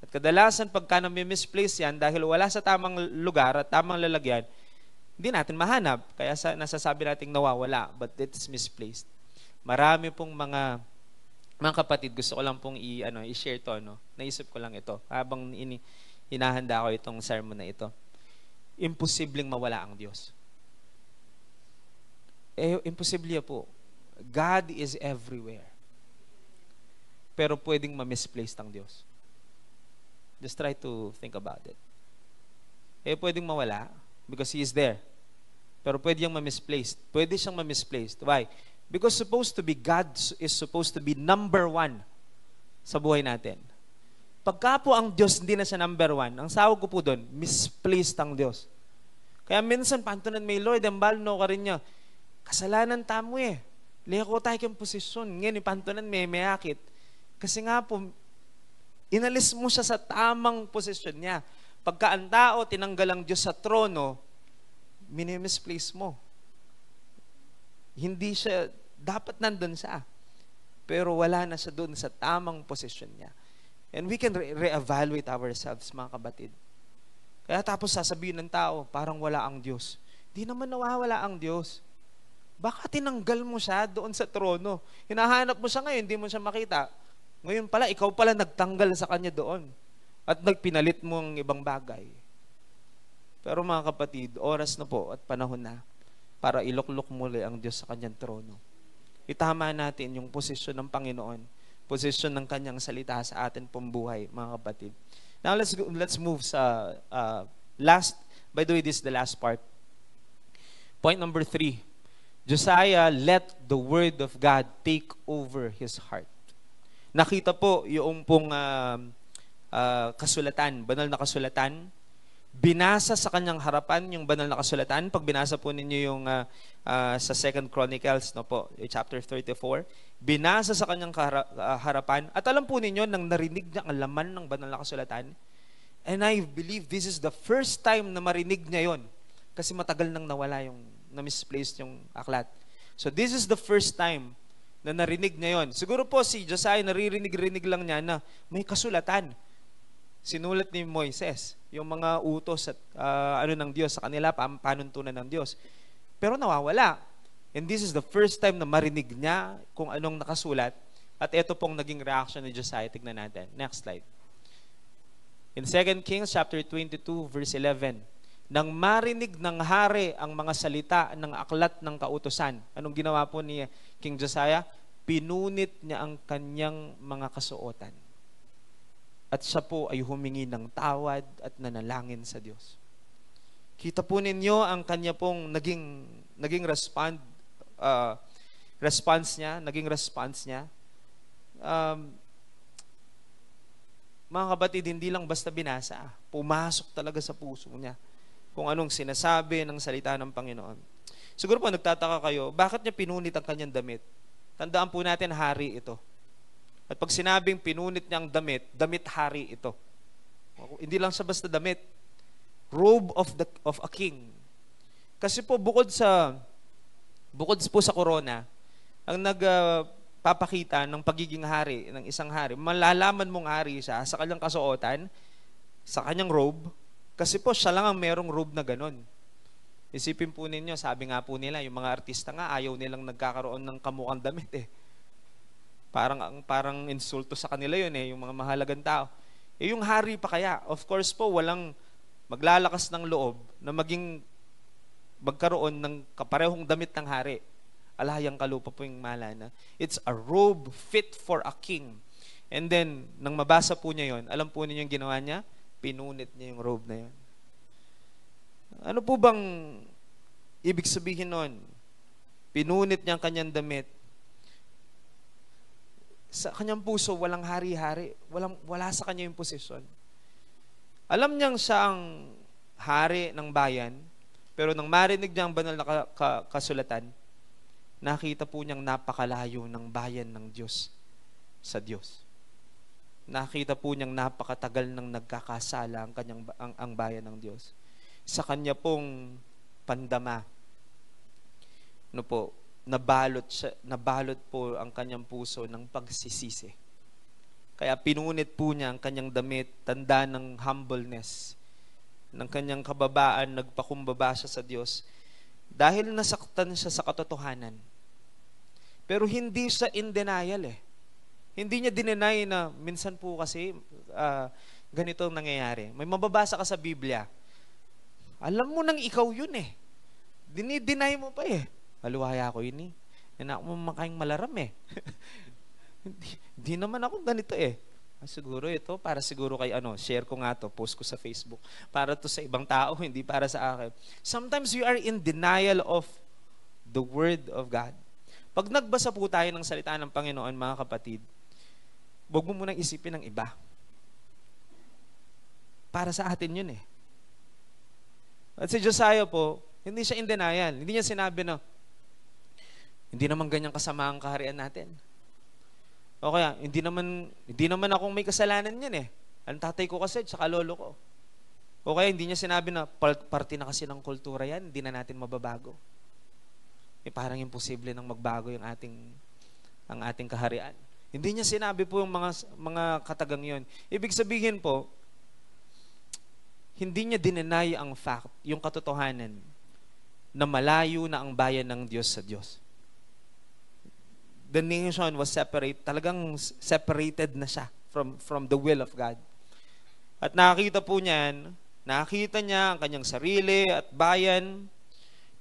At kadalasan pagka nami-misplace yan, dahil wala sa tamang lugar at tamang lalagyan, hindi natin mahanap. Kaya nasasabi nating nawawala, but it's misplaced. Marami pong mga kapatid, gusto ko lang pong i-share to, no? Naisip ko lang ito habang hinahanda ko itong sermon na ito. Imposibleng mawala ang Diyos. Imposible po. God is everywhere. Pero pwedeng ma-misplaced ang Diyos. Just try to think about it. Pwedeng mawala because He is there. Pero pwede siyang ma-misplaced. Pwede siyang ma-misplaced. Why? Because God is supposed to be number one sa buhay natin. Pagka po ang Diyos hindi na siya number one, ang sawag ko po doon, misplaced ang Diyos. Kaya minsan, pantunan may Lord, ang balno ka rin niya, kasalanan tamo eh. Leko tayo kang posisyon. Ngayon, pantunan may akit. Kasi nga po, inalis mo siya sa tamang posisyon niya. Pagka ang tao, tinanggal ang Diyos sa trono, minimisplace mo. Hindi siya, dapat nandun siya. Pero wala na siya doon sa tamang posisyon niya. And we can re-evaluate ourselves, mga kapatid. Kaya tapos sasabihin ng tao, parang wala ang Diyos. Di naman nawawala ang Diyos. Baka tinanggal mo siya doon sa trono. Hinahanap mo siya ngayon, hindi mo siya makita. Ngayon pala, ikaw pala nagtanggal sa kanya doon. At nagpinalit mo ang ibang bagay. Pero mga kapatid, oras na po at panahon na para iluklok muli ang Diyos sa kanyang trono. Itama natin yung posisyon ng Panginoon, posisyon ng kanyang salita sa atin pong buhay, mga kapatid. Now, let's move sa by the way, this is the last part. Point number 3. Josiah let the word of God take over his heart. Nakita po yung pong kasulatan, banal na kasulatan. Binasa sa kanyang harapan yung banal na kasulatan. Pag binasa po ninyo yung sa 2 Chronicles, no po, chapter 34, binasa sa kanyang harapan. At alam po ninyo, nang narinig niya ang laman ng banal na kasulatan, and I believe this is the first time na marinig niya yon. Kasi matagal nang nawala na-misplaced yung aklat. So this is the first time na narinig niya yon. Siguro po si Josiah, naririnig-rinig lang niya na may kasulatan. Sinulat ni Moises yung mga utos at ng Diyos sa kanila, panuntunan ng Diyos. Pero nawawala. And this is the first time na marinig niya kung anong nakasulat. At ito pong naging reaction ni Josiah. Tignan natin. Next slide. In 2 Kings chapter 22 verse 11, nang marinig ng hari ang mga salita ng aklat ng kautusan, anong ginawa po ni King Josiah? Pinunit niya ang kanyang mga kasuotan. At siya po ay humingi ng tawad at nanalangin sa Diyos. Kita po ninyo ang kanya pong naging response niya. Mga kapatid, hindi lang basta binasa. Pumasok talaga sa puso niya kung anong sinasabi ng salita ng Panginoon. Siguro po nagtataka kayo, bakit niya pinunit ang kanyang damit? Tandaan po natin, hari ito. At pag sinabing pinunit niya ang damit, damit hari ito. Hindi lang siya basta damit. Robe of a king. Kasi po bukod po sa corona, ang nagpapakita ng pagiging hari ng isang hari, malalaman mong hari siya sa kanyang kasuotan sa kanyang robe, kasi po siya lang ang merong robe na ganon. Isipin po ninyo, sabi nga po nila, yung mga artista nga, ayaw nilang nagkakaroon ng kamukhang damit eh. Parang insulto sa kanila yun eh, yung mga mahalagang tao. Eh yung hari pa kaya, of course po, walang maglalakas ng loob na magkaroon ng kaparehong damit ng hari. Alahayang kalupa po yung malana. It's a robe fit for a king. And then, nang mabasa po niya yon, alam po ninyo yung ginawa niya? Pinunit niya yung robe na yon. Ano po bang ibig sabihin nun? Pinunit niya ang kanyang damit. Sa kanyang puso, walang hari-hari. Wala sa kanya yung posisyon. Alam niyang siya ang hari ng bayan, pero nang marinig niya ang banal na kasulatan, nakita po niyang napakalayo ng bayan ng Diyos sa Diyos. Nakita po niyang napakatagal ng nagkakasala ang bayan ng Diyos. Sa kanya pong pandama, nabalot po ang kanyang puso ng pagsisisi. Kaya pinunit po niya ang kanyang damit, tanda ng humbleness, ng kanyang kababaan, nagpakumbaba siya sa Diyos. Dahil nasaktan siya sa katotohanan. Pero hindi siya in denial eh. Hindi niya dinenay na minsan po kasi ganito ang nangyayari. May mababasa ka sa Biblia. Alam mo nang ikaw yun eh. Dinideny mo pa eh. Haluhaya ko yun eh. Yan ako makayang malaram eh. Hindi naman ako ganito eh. Siguro ito, para siguro kay share ko nga to, post ko sa Facebook. Para to sa ibang tao, hindi para sa akin. Sometimes we are in denial of the Word of God. Pag nagbasa po tayo ng salita ng Panginoon, mga kapatid, huwag mo munang isipin ng iba. Para sa atin yun eh. At si Josiah po, hindi siya in denial. Hindi niya sinabi na, hindi naman ganyan kasama ang kaharian natin. O kaya, hindi naman akong may kasalanan yan eh. Ang tatay ko kasi, tsaka lolo ko. O kaya, hindi niya sinabi na, parte na kasi ng kultura yan, hindi na natin mababago. Parang imposible nang magbago ang ating kaharian. Hindi niya sinabi po yung mga katagang yon. Ibig sabihin po, hindi niya dinenay ang fact, yung katotohanan, na malayo na ang bayan ng Diyos sa Diyos. The nation was talagang separated na siya from the will of God. At nakita niya ang kanyang sarili at bayan,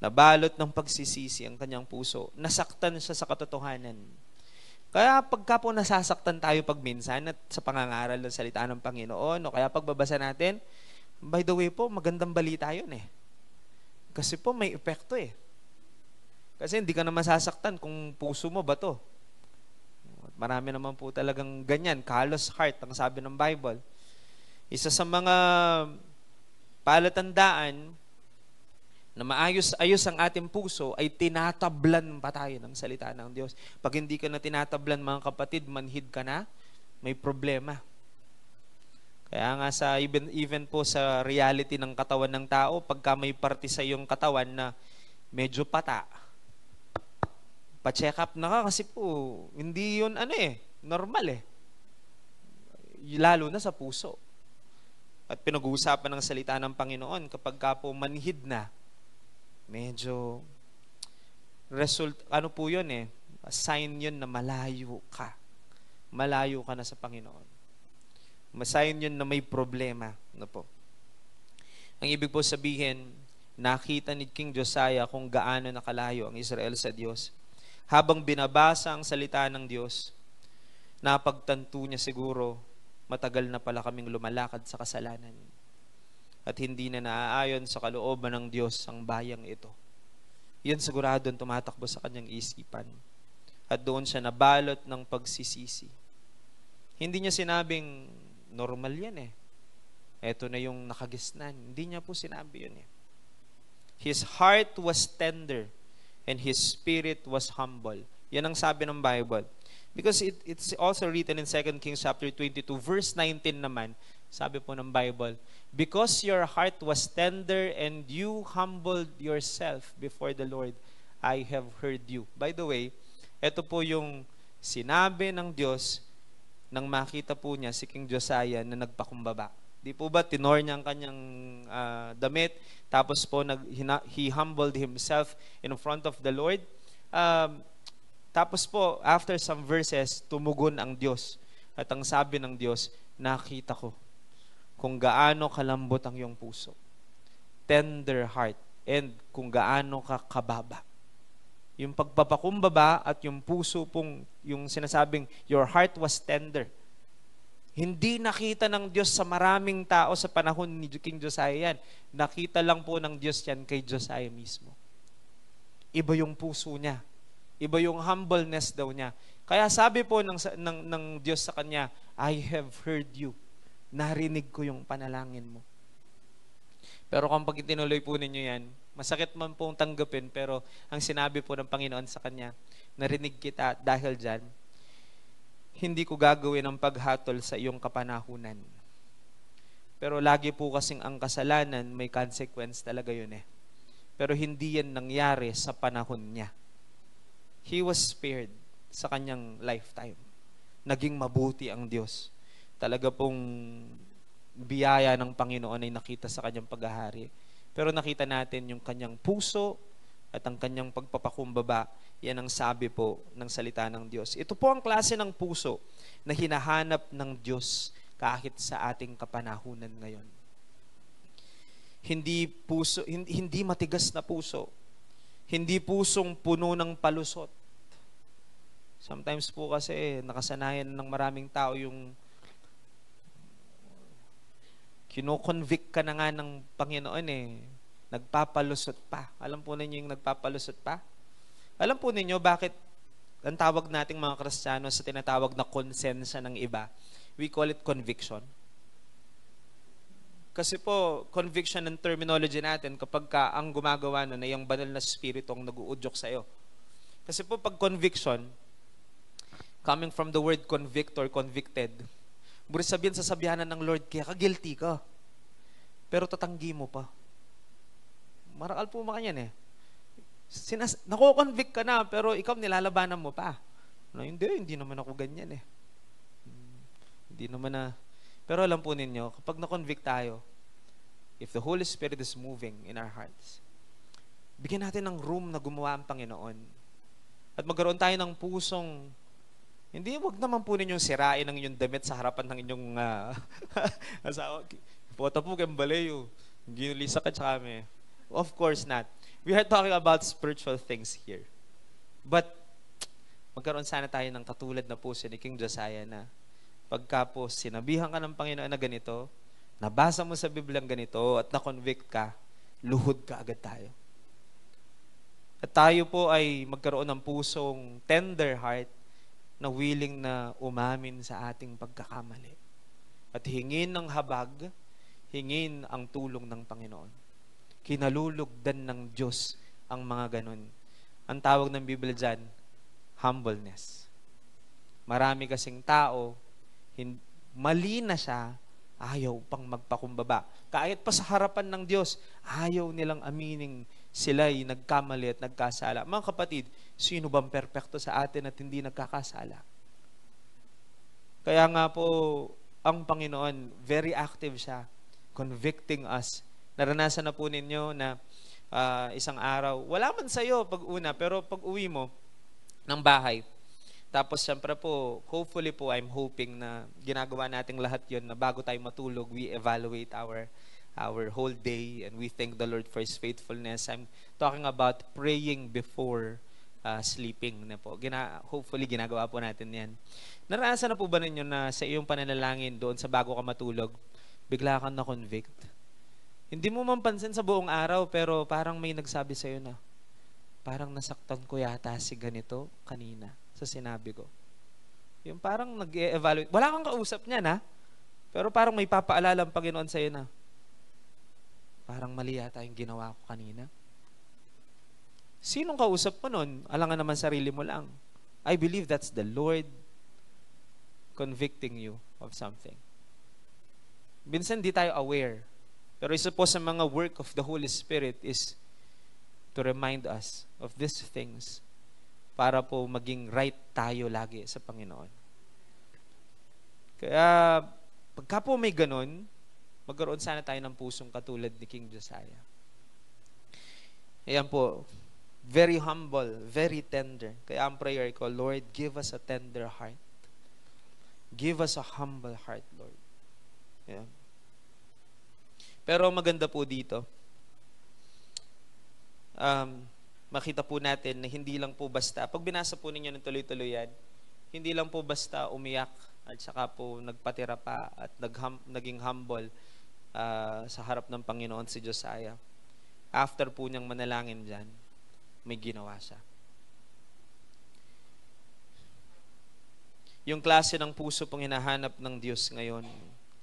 nabalot ng pagsisisi ang kanyang puso. Nasaktan siya sa katotohanan. Kaya pagka po nasasaktan tayo pagminsan at sa pangangaral ng salita ng Panginoon, o kaya pagbabasa natin, by the way po, magandang balita yun eh. Kasi po may epekto eh. Kasi hindi ka na masasaktan kung puso mo ba to. Marami naman po talagang ganyan, callous heart, ang sabi ng Bible. Isa sa mga palatandaan na maayos-ayos ang ating puso ay tinatablan pa tayo ng salita ng Diyos. Pag hindi ka na tinatablan, mga kapatid, manhid ka na, may problema. Kaya nga even po sa reality ng katawan ng tao, pagka may parte sa iyong katawan na medyo pata, pa-check up na ka kasi po, hindi yun normal eh. Lalo na sa puso. At pinag-uusapan ng salita ng Panginoon, kapag ka po manhid na, medyo po yun eh, sign yun na malayo ka. Malayo ka na sa Panginoon. Sign yun na may problema. Po. Ang ibig po sabihin, nakita ni King Josiah kung gaano nakalayo ang Israel sa Diyos. Habang binabasa ang salita ng Diyos, napagtanto niya siguro, matagal na pala kaming lumalakad sa kasalanan. At hindi na naaayon sa kalooban ng Diyos ang bayang ito. Yan siguradong tumatakbo sa kanyang isipan. At doon siya nabalot ng pagsisisi. Hindi niya sinabing, normal yan eh. Ito na yung nakagisnan. Hindi niya po sinabi yun eh. His heart was tender and his spirit was humble. Yan ang sabi ng Bible. Because it's also written in 2 Kings chapter 22, verse 19 naman, sabi po ng Bible, because your heart was tender and you humbled yourself before the Lord, I have heard you. By the way, ito po yung sinabi ng Diyos nang makita po niya si King Josiah na nagpakumbaba. Di po ba tinor niya ang kanyang damit, tapos po he humbled himself in front of the Lord. Um, Tapos po, after some verses, tumugon ang Diyos. At ang sabi ng Diyos, nakita ko kung gaano kalambot ang iyong puso, tender heart, and kung gaano ka kababa. Yung pagpapakumbaba at yung puso pong, yung sinasabing, your heart was tender. Hindi nakita ng Diyos sa maraming tao sa panahon ni King Josiah yan. Nakita lang po ng Diyos yan kay Josiah mismo. Iba yung puso niya. Iba yung humbleness daw niya. Kaya sabi po ng Diyos sa kanya, I have heard you. Narinig ko yung panalangin mo. Pero kung pag itinuloy po ninyo yan, masakit man pong tanggapin, pero ang sinabi po ng Panginoon sa kanya, narinig kita dahil dyan, hindi ko gagawin ang paghatol sa iyong kapanahunan. Pero lagi po kasing ang kasalanan, may consequence talaga yun eh. Pero hindi yan nangyari sa panahon niya. He was spared sa kanyang lifetime. Naging mabuti ang Diyos. Talaga pong biyaya ng Panginoon ay nakita sa kanyang paghahari. Pero nakita natin yung kanyang puso at ang kanyang pagpapakumbaba. Yan ang sabi po ng salita ng Diyos. Ito po ang klase ng puso na hinahanap ng Diyos kahit sa ating kapanahunan ngayon. Hindi matigas na puso. Hindi pusong puno ng palusot. Sometimes po kasi nakasanayan ng maraming tao yung kino-convict ka na nga ng Panginoon eh. Nagpapalusot pa. Alam po ninyo yung nagpapalusot pa? Alam po ninyo bakit ang tawag nating mga Kristiyano sa tinatawag na konsensya ng iba? We call it conviction. Kasi po, conviction ng terminology natin kapag ka ang gumagawa na yung banal na spirito ang nag-uudyok sa'yo. Kasi po pag conviction, coming from the word convict or convicted, buri sabihin sa sabihanan ng Lord, kaya ka-guilty ka. Pero tatanggi mo pa. Marakal po makanyan eh. Nako-convict ka na, pero ikaw nilalabanan mo pa. No, hindi naman ako ganyan eh. Hindi naman na. Pero alam po ninyo, kapag na-convict tayo, if the Holy Spirit is moving in our hearts, bigyan natin ng room na gumawa ang Panginoon. At magkaroon tayo ng pusong, wag naman po ninyong sirain ang inyong damit sa harapan ng inyong asawa. Pota po kayong balayo. Ginulisa ka tsaka kami. Of course not. We are talking about spiritual things here. But, magkaroon sana tayo ng katulad na puso ni King Josiah na pagka po sinabihan ka ng Panginoon na ganito, nabasa mo sa Biblia ganito, at na-convict ka, luhod ka agad tayo. At tayo po ay magkaroon ng pusong tender heart na willing na umamin sa ating pagkakamali. At hingin ng habag, hingin ang tulong ng Panginoon. Kinalulugdan ng Diyos ang mga ganun. Ang tawag ng Biblia dyan, humbleness. Marami kasing tao, mali na siya, ayaw pang magpakumbaba. Kahit pa sa harapan ng Diyos, ayaw nilang amining sila'y nagkamali at nagkasala. Mga kapatid, sino bang perpekto sa atin at hindi nagkakasala? Kaya nga po, ang Panginoon, very active siya, convicting us. Naranasan na po ninyo na isang araw, wala man sa'yo pag-una, pero pag uwi mo ng bahay, tapos siyempre po, hopefully po, I'm hoping na ginagawa nating lahat yon na bago tayo matulog, we evaluate our whole day and we thank the Lord for His faithfulness. I'm talking about praying before sleeping na po. Hopefully, ginagawa po natin yan. Naranasan na po ba ninyo na sa iyong pananalangin doon sa bago ka matulog, bigla kang na-convict? Hindi mo man pansin sa buong araw, pero parang may nagsabi sa'yo na, parang nasaktan ko yata si ganito kanina sa sinabi ko. Yung parang nag-e-evaluate. Wala kang kausap niya na, pero parang may papaalala ang Panginoon sa'yo na, parang mali yata yung ginawa ko kanina. Sinong kausap mo nun? Alangan naman sarili mo lang. I believe that's the Lord convicting you of something. Minsan di tayo aware. Pero isa po sa mga work of the Holy Spirit is to remind us of these things para po maging right tayo lagi sa Panginoon. Kaya, pagka po may ganun, Magkaroon sana tayo ng pusong katulad ni King Josiah. Ayan po, very humble, very tender. Kaya ang prayer ko, Lord, give us a tender heart. Give us a humble heart, Lord. Ayan. Pero maganda po dito, makita po natin na hindi lang po basta, pag binasa po ninyo ng tuloy-tuloy yan, hindi lang po basta umiyak at saka po nagpatira pa at naging humble sa harap ng Panginoon si Josiah. After po niyang manalangin dyan, may ginawa siya. Yung klase ng puso pong hinahanap ng Diyos ngayon,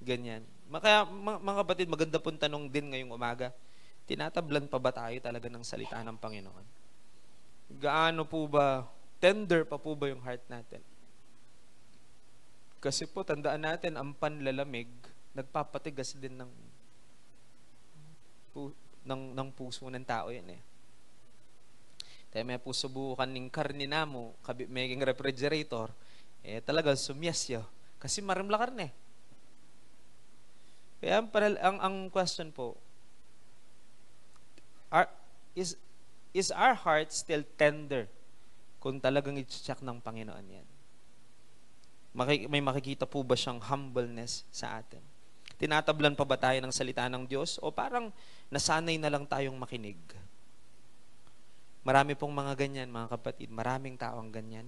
ganyan. Kaya mga kapatid, maganda pong tanong din ngayong umaga, tinatablan pa ba tayo talaga ng salita ng Panginoon? Gaano po ba, tender pa po ba yung heart natin? Kasi po, tandaan natin, ang panlalamig, nagpapatigas din ng puso ng tao yan eh. Kaya may puso bukan ng karni na mo, may refrigerator, talaga sumyasyo. Kasi marimla karne. Kaya ang question po, is our heart still tender kung talagang i-check ng Panginoon yan? May makikita po ba siyang humbleness sa atin? Tinatablan pa ba tayo ng salita ng Diyos? O parang nasanay na lang tayong makinig? Marami pong mga ganyan, mga kapatid. Maraming tao ang ganyan.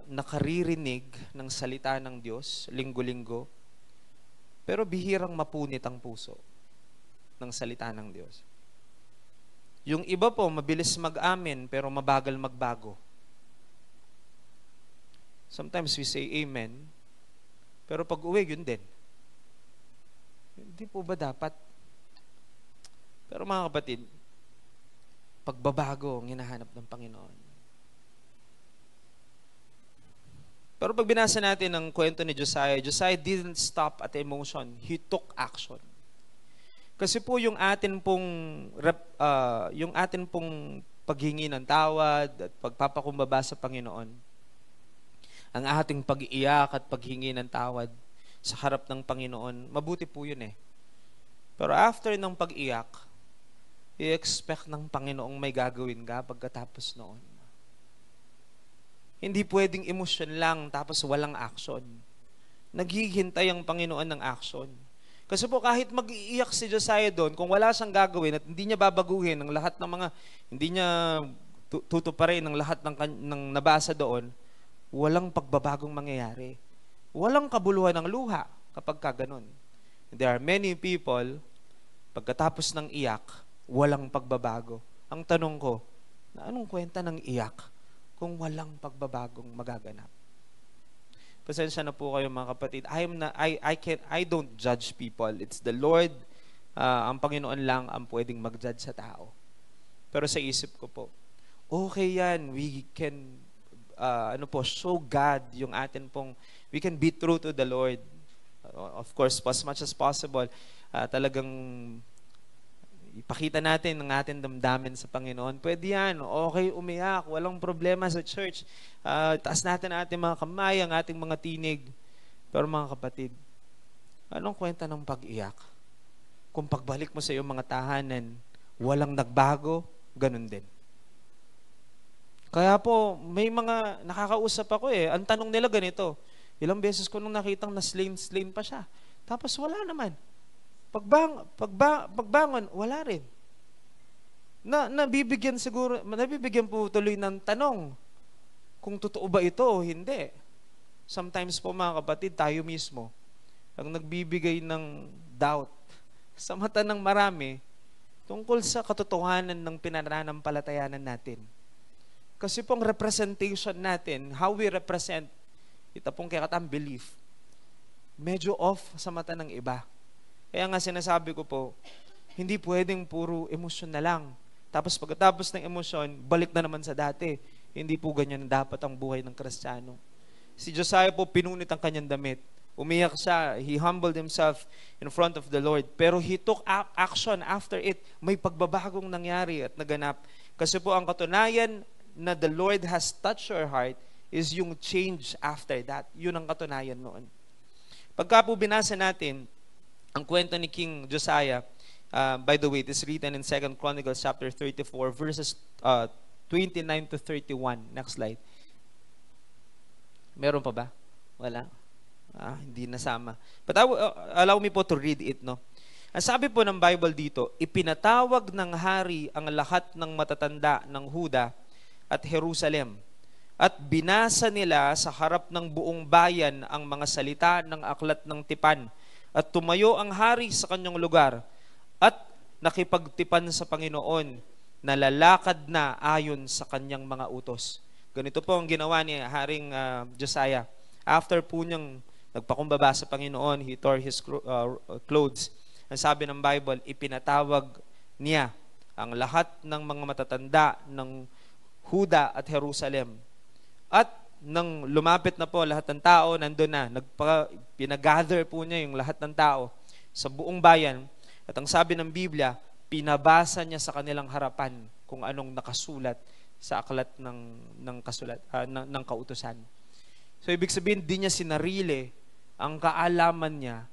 Nakaririnig ng salita ng Diyos, linggo-linggo, pero bihirang mapunit ang puso ng salita ng Diyos. Yung iba po, mabilis mag-amen, pero mabagal magbago. Sometimes we say amen, pero pag uwi, yun din. Hindi po ba dapat? Pero mga kapatid, pagbabago ang hinahanap ng Panginoon. Pero pag binasa natin ang kwento ni Josiah, Josiah didn't stop at emotion. He took action. Kasi po yung atin pong paghingi ng tawad at pagpapakumbaba sa Panginoon, ang ating pag-iiyak at paghingi ng tawad sa harap ng Panginoon, mabuti po yun eh. Pero after ng pag-iyak, i-expect ng Panginoong may gagawin ka pagkatapos noon. Hindi pwedeng emosyon lang tapos walang action. Naghihintay ang Panginoon ng action. Kasi po kahit mag-iiyak si Josiah doon, kung wala siyang gagawin at hindi niya babaguhin ang lahat ng mga, hindi niya tutuparin ang lahat ng nabasa doon, walang pagbabagong mangyayari. Walang kabuluhan ng luha kapag kaganon. There are many people, pagkatapos ng iyak, walang pagbabago. Ang tanong ko, na anong kwenta ng iyak kung walang pagbabagong magaganap? Pasensya na po kayo mga kapatid. I don't judge people. It's the Lord, ang Panginoon lang ang pwedeng mag-judge sa tao. Pero sa isip ko po, okay yan, we can show God yung atin pong, we can be true to the Lord. Of course, as much as possible, talagang ipakita natin ang ating damdamin sa Panginoon. Pwede yan, okay, umiyak, walang problema sa church. Taas natin ang ating mga kamay, ang ating mga tinig. Pero mga kapatid, anong kwenta ng pag-iyak? Kung pagbalik mo sa iyong mga tahanan, walang nagbago, ganun din. Kaya po, may mga nakakausap ako eh. Ang tanong nila ganito, ilang beses ko nung nakitang na-slain pa siya. Tapos wala naman. Pagbangon, wala rin. Nabibigyan po tuloy ng tanong kung totoo ba ito o hindi. Sometimes po mga kapatid, tayo mismo ang nagbibigay ng doubt sa mata ng marami tungkol sa katotohanan ng pinananampalatayanan natin. Kasi pong representation natin, how we represent, ito pong kayakatang belief, medyo off sa mata ng iba. Kaya nga sinasabi ko po, hindi pwedeng puro emosyon na lang. Tapos pagkatapos ng emosyon, balik na naman sa dati. Hindi po ganyan dapat ang buhay ng Kristiyano. Si Josiah po, pinunit ang kanyang damit. Umiyak siya. He humbled himself in front of the Lord. Pero he took action after it. May pagbabagong nangyari at naganap. Kasi po ang katunayan na the Lord has touched your heart is yung change after that. Yun ang katunayan noon. Pagka po binasa natin ang kwento ni King Josiah, by the way, it is written in 2 Chronicles chapter 34, verses 29 to 31. Next slide. Meron pa ba? Wala. Hindi nasama. But allow me po to read it, no? Ang sabi po ng Bible dito, ipinatawag ng hari ang lahat ng matatanda ng Huda at Jerusalem. At binasa nila sa harap ng buong bayan ang mga salita ng aklat ng tipan. At tumayo ang hari sa kanyang lugar at nakipagtipan sa Panginoon na lalakad na ayon sa kanyang mga utos. Ganito po ang ginawa ni Haring Josiah. After po niyang nagpakumbaba sa Panginoon, he tore his clothes. Ang sabi ng Bible, ipinatawag niya ang lahat ng mga matatanda ng Huda at Jerusalem. At nang lumapit na po lahat ng tao, nandun na, pinagather po niya yung lahat ng tao sa buong bayan. At ang sabi ng Biblia, pinabasa niya sa kanilang harapan kung anong nakasulat sa aklat ng kautusan. So ibig sabihin, di niya sinarili ang kaalaman niya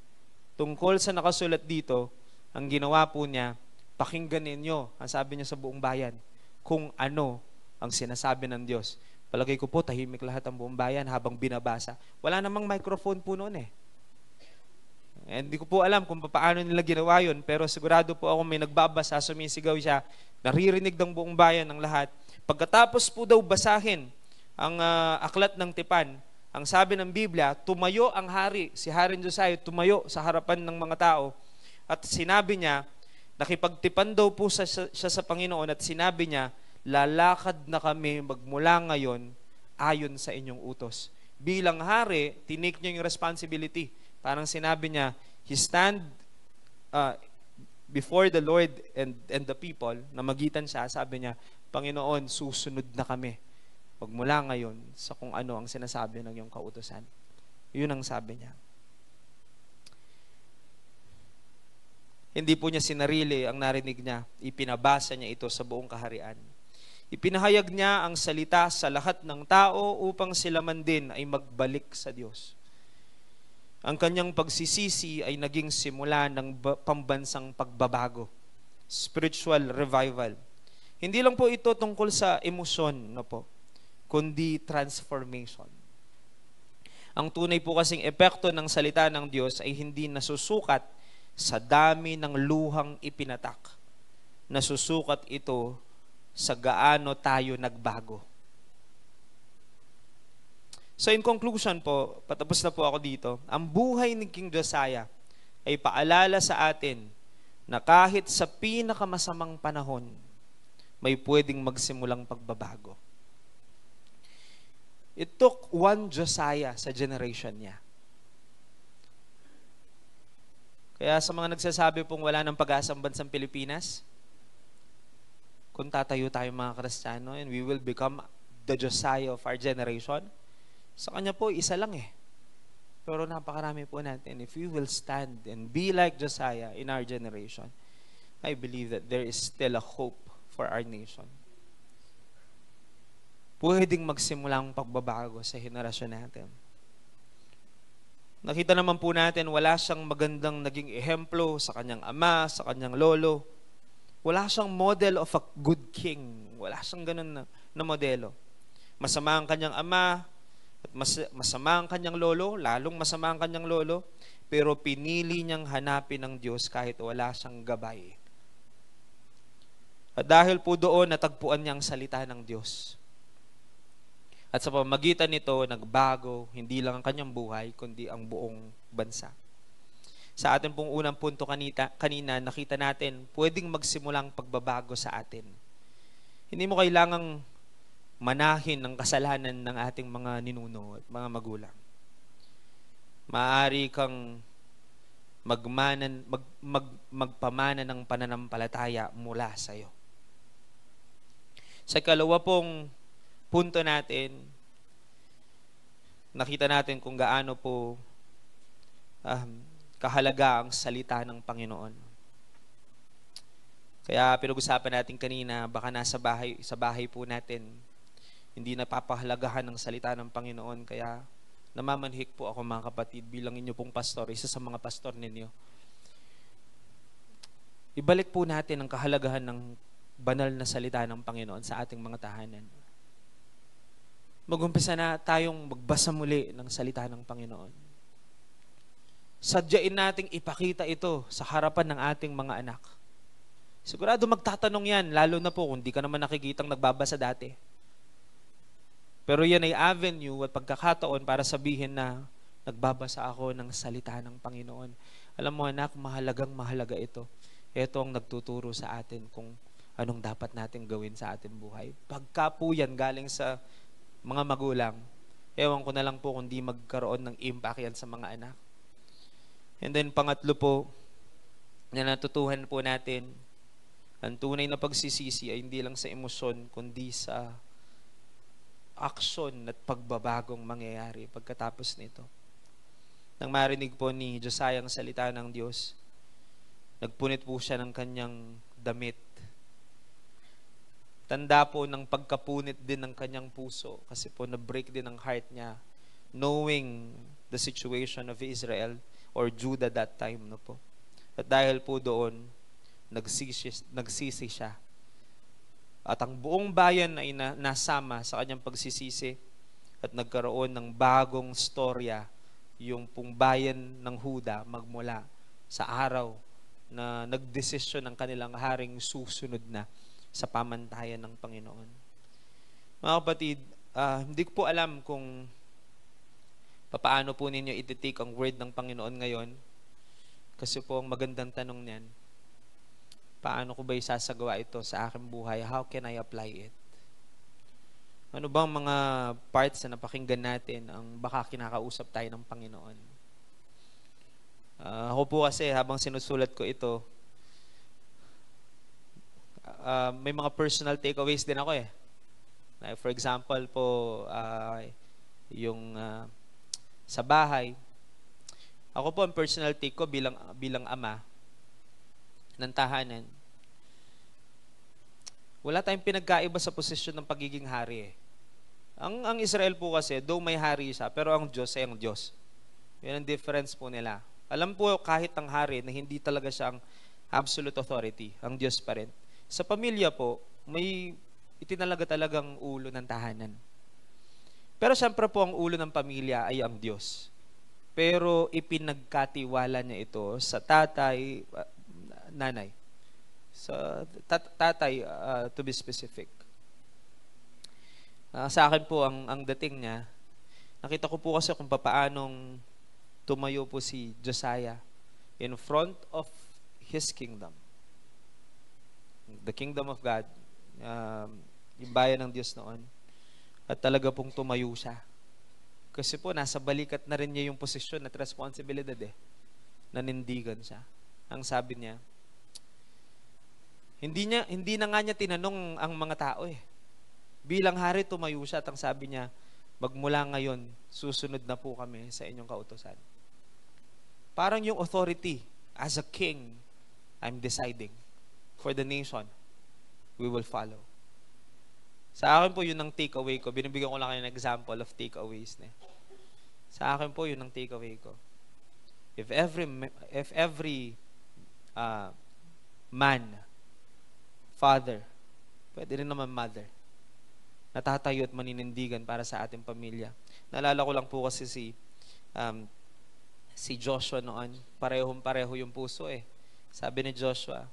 tungkol sa nakasulat dito. Ang ginawa po niya, pakinggan ninyo, ang sabi niya sa buong bayan, kung ano ang sinasabi ng Diyos. Palagay ko po, tahimik lahat ang buong bayan habang binabasa. Wala namang microphone po noon eh. Hindi ko po alam kung paano nila ginawa yun, pero sigurado po ako may nagbabasa, sumisigaw siya, naririnig ng buong bayan ng lahat. Pagkatapos po daw basahin ang aklat ng tipan, ang sabi ng Biblia, tumayo ang hari, si Haring Josiah, tumayo sa harapan ng mga tao at sinabi niya, nakipagtipan daw po siya sa Panginoon at sinabi niya, lalakad na kami magmula ngayon ayon sa inyong utos. Bilang hari, tinake niya yung responsibility. Parang sinabi niya, he stand before the Lord and the people, na magitan siya, sabi niya, Panginoon, susunod na kami. Magmula ngayon sa kung ano ang sinasabi ng iyong kautusan. Yun ang sabi niya. Hindi po niya sinarili ang narinig niya. Ipinabasa niya ito sa buong kaharian. Ipinahayag niya ang salita sa lahat ng tao upang sila man din ay magbalik sa Diyos. Ang kanyang pagsisisi ay naging simula ng pambansang pagbabago. Spiritual revival. Hindi lang po ito tungkol sa emosyon, no po, kundi transformation. Ang tunay po kasing epekto ng salita ng Diyos ay hindi nasusukat sa dami ng luhang ipinatak. Nasusukat ito sa gaano tayo nagbago. So in conclusion po, patapos na po ako dito, ang buhay ni King Josiah ay paalala sa atin na kahit sa pinakamasamang panahon, may pwedeng magsimulang pagbabago. It took one Josiah sa generation niya. Kaya sa mga nagsasabi pong wala ng pag-asa ang bansang Pilipinas, kung tatayo tayo mga Kristiyano and we will become the Josiah of our generation, sa kanya po, isa lang eh. Pero napakarami po natin. If we will stand and be like Josiah in our generation, I believe that there is still a hope for our nation. Pwedeng magsimulang pagbabago sa henerasyon natin. Nakita naman po natin, wala siyang magandang naging ehemplo sa kanyang ama, sa kanyang lolo. Wala siyang model of a good king. Wala siyang ganun na modelo. Masama ang kanyang ama, at masama ang kanyang lolo, lalong masama ang kanyang lolo, pero pinili niyang hanapin ng Diyos kahit wala siyang gabay. At dahil po doon, natagpuan niya ang salita ng Diyos. At sa pamamagitan nito, nagbago, hindi lang ang kanyang buhay, kundi ang buong bansa. Sa atin pong unang punto kanina, nakita natin, pwedeng magsimulang pagbabago sa atin. Hindi mo kailangang manahin ang kasalanan ng ating mga ninuno at mga magulang. Maaari kang magpamana ng pananampalataya mula sa iyo. Sa ikalawa pong punto natin, nakita natin kung gaano po kahalaga ang salita ng Panginoon. Kaya pinag-usapan natin kanina, baka sa bahay po natin, hindi napapahalagahan ng salita ng Panginoon, kaya namamanhik po ako mga kapatid bilang inyo pong pastor, isa sa mga pastor ninyo. Ibalik po natin ang kahalagahan ng banal na salita ng Panginoon sa ating mga tahanan. Mag-umpisa na tayong magbasa muli ng salita ng Panginoon. Sadyain nating ipakita ito sa harapan ng ating mga anak. Sigurado magtatanong yan, lalo na po kung di ka naman nakikitang nagbabasa dati. Pero yan ay avenue at pagkakataon para sabihin na nagbabasa ako ng salita ng Panginoon. Alam mo anak, mahalaga ito. Ito ang nagtuturo sa atin kung anong dapat natin gawin sa ating buhay. Pagka po yan galing sa mga magulang, ewan ko na lang po kung di magkaroon ng impact yan sa mga anak. And then pangatlo po, na natutuhan po natin, ang tunay na pagsisisi ay hindi lang sa emosyon, kundi sa aksyon at pagbabagong mangyayari pagkatapos nito. Nang marinig po ni Josiah ang salita ng Diyos, nagpunit po siya ng kanyang damit. Tanda po ng pagkapunit din ng kanyang puso kasi po na-break din ang heart niya knowing the situation of Israel or Judah that time. No po. At dahil po doon, nagsisi siya. At ang buong bayan ay nasama sa kanyang pagsisisi at nagkaroon ng bagong storya yung pong bayan ng Huda magmula sa araw na nagdesisyon ng kanilang haring susunod na sa pamantayan ng Panginoon. Mga kapatid, hindi ko po alam kung paano po ninyo iti-take ang word ng Panginoon ngayon kasi po ang magandang tanong niyan, paano ko ba isasagawa ito sa aking buhay? How can I apply it? Ano bang mga parts na napakinggan natin ang baka kinakausap tayo ng Panginoon? Ako po kasi habang sinusulat ko ito, may mga personal takeaways din ako eh. Like for example po, yung sa bahay, ako po ang personal take ko bilang ama ng tahanan. Wala tayong pinagkaiba sa posisyon ng pagiging hari eh. Ang Israel po kasi, though may hari siya, pero ang Diyos ay ang Diyos. Yan ang difference po nila. Alam po kahit ang hari na hindi talaga siya ang absolute authority, ang Diyos pa rin. Sa pamilya po, may itinalaga talagang ulo ng tahanan. Pero siyempre po ang ulo ng pamilya ay ang Diyos. Pero ipinagkatiwala niya ito sa tatay, nanay. Sa tatay, to be specific. Sa akin po, ang dating niya, nakita ko po kasi kung paanong tumayo po si Josiah in front of his kingdom. The kingdom of God, yung bayan ng Diyos noon. At talaga pong tumayo siya. Kasi po, nasa balikat na rin niya yung posisyon at responsibilidad eh. Nanindigan siya. Ang sabi niya, hindi na nga niya tinanong ang mga tao eh. Bilang hari, tumayo siya at ang sabi niya, magmula ngayon, susunod na po kami sa inyong kautusan. Parang yung authority, as a king, I'm deciding for the nation, we will follow. Sa akin po, yun ang takeaway ko. Binibigyan ko lang kayo ng example of takeaways. Sa akin po, yun ang takeaway ko. If every man, father, pwede rin naman mother, natatayo at maninindigan para sa ating pamilya. Naalala ko lang po kasi si Joshua noon, parehong-pareho yung puso eh. Sabi ni Joshua,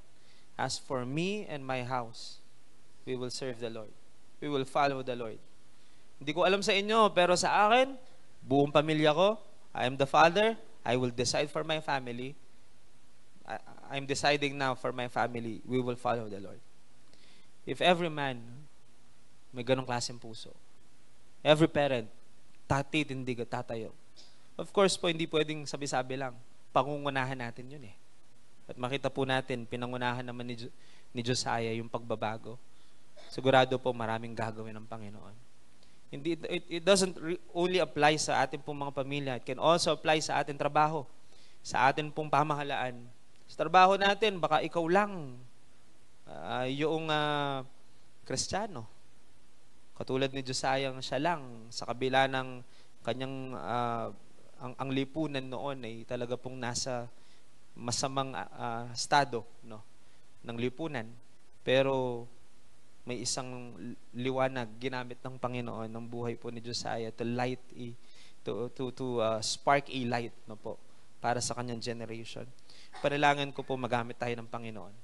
as for me and my house, we will serve the Lord. We will follow the Lord. Hindi ko alam sa inyo, pero sa akin, buong pamilya ko, I am the father, I will decide for my family. I'm deciding now for my family, we will follow the Lord. If every man may ganong klaseng puso, every parent, tatitindig at tatayo. Of course po, hindi pwedeng sabi-sabi lang. Pangungunahan natin yun eh. At makita po natin, pinangunahan naman ni Josiah yung pagbabago. Sigurado po maraming gagawin ng Panginoon. Hindi, it doesn't only apply sa ating pong mga pamilya. It can also apply sa ating trabaho, sa ating pong pamahalaan. Sa trabaho natin, baka ikaw lang yung Kristiyano. Katulad ni Josiah, siya lang sa kabila ng kanyang ang lipunan noon ay talaga pong nasa masamang estado, no, ng lipunan. Pero may isang liwanag ginamit ng Panginoon ng buhay po ni Josiah to light to spark a light, no po, para sa kanyang generation. Panalangin ko po magamit tayo ng Panginoon.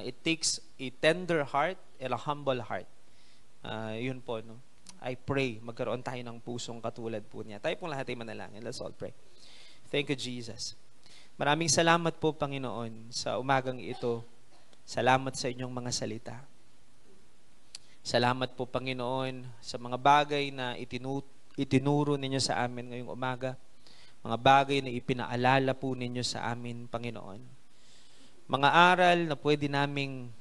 It takes a tender heart and a humble heart. Yun po, no. I pray magkaroon tayo ng pusong katulad po niya. Tayo pong lahat ay manalangin. Let's all pray. Thank you, Jesus. Maraming salamat po, Panginoon, sa umagang ito. Salamat sa inyong mga salita. Salamat po, Panginoon, sa mga bagay na itinuro ninyo sa amin ngayong umaga. Mga bagay na ipinaalala po ninyo sa amin, Panginoon. Mga aral na pwede naming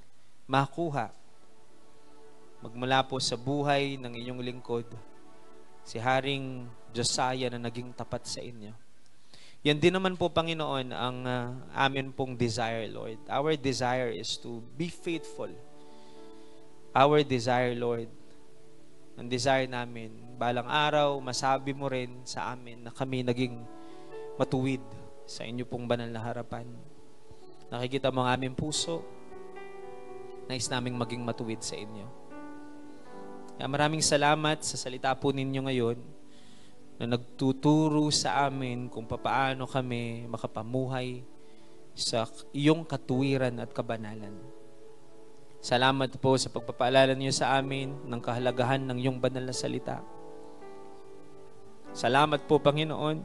makuha magmula po sa buhay ng inyong lingkod, si Haring Josiah na naging tapat sa inyo. Yan din naman po, Panginoon, ang amin pong desire, Lord. Our desire is to be faithful. Our desire, Lord, ang desire namin, balang araw, masabi mo rin sa amin na kami naging matuwid sa inyo pong banal na harapan. Nakikita mo ang aming puso, nais naming maging matuwid sa inyo. Kaya maraming salamat sa salita po ninyo ngayon na nagtuturo sa amin kung paano kami makapamuhay sa iyong katuwiran at kabanalan. Salamat po sa pagpapaalala niyo sa amin ng kahalagahan ng iyong banal na salita. Salamat po, Panginoon.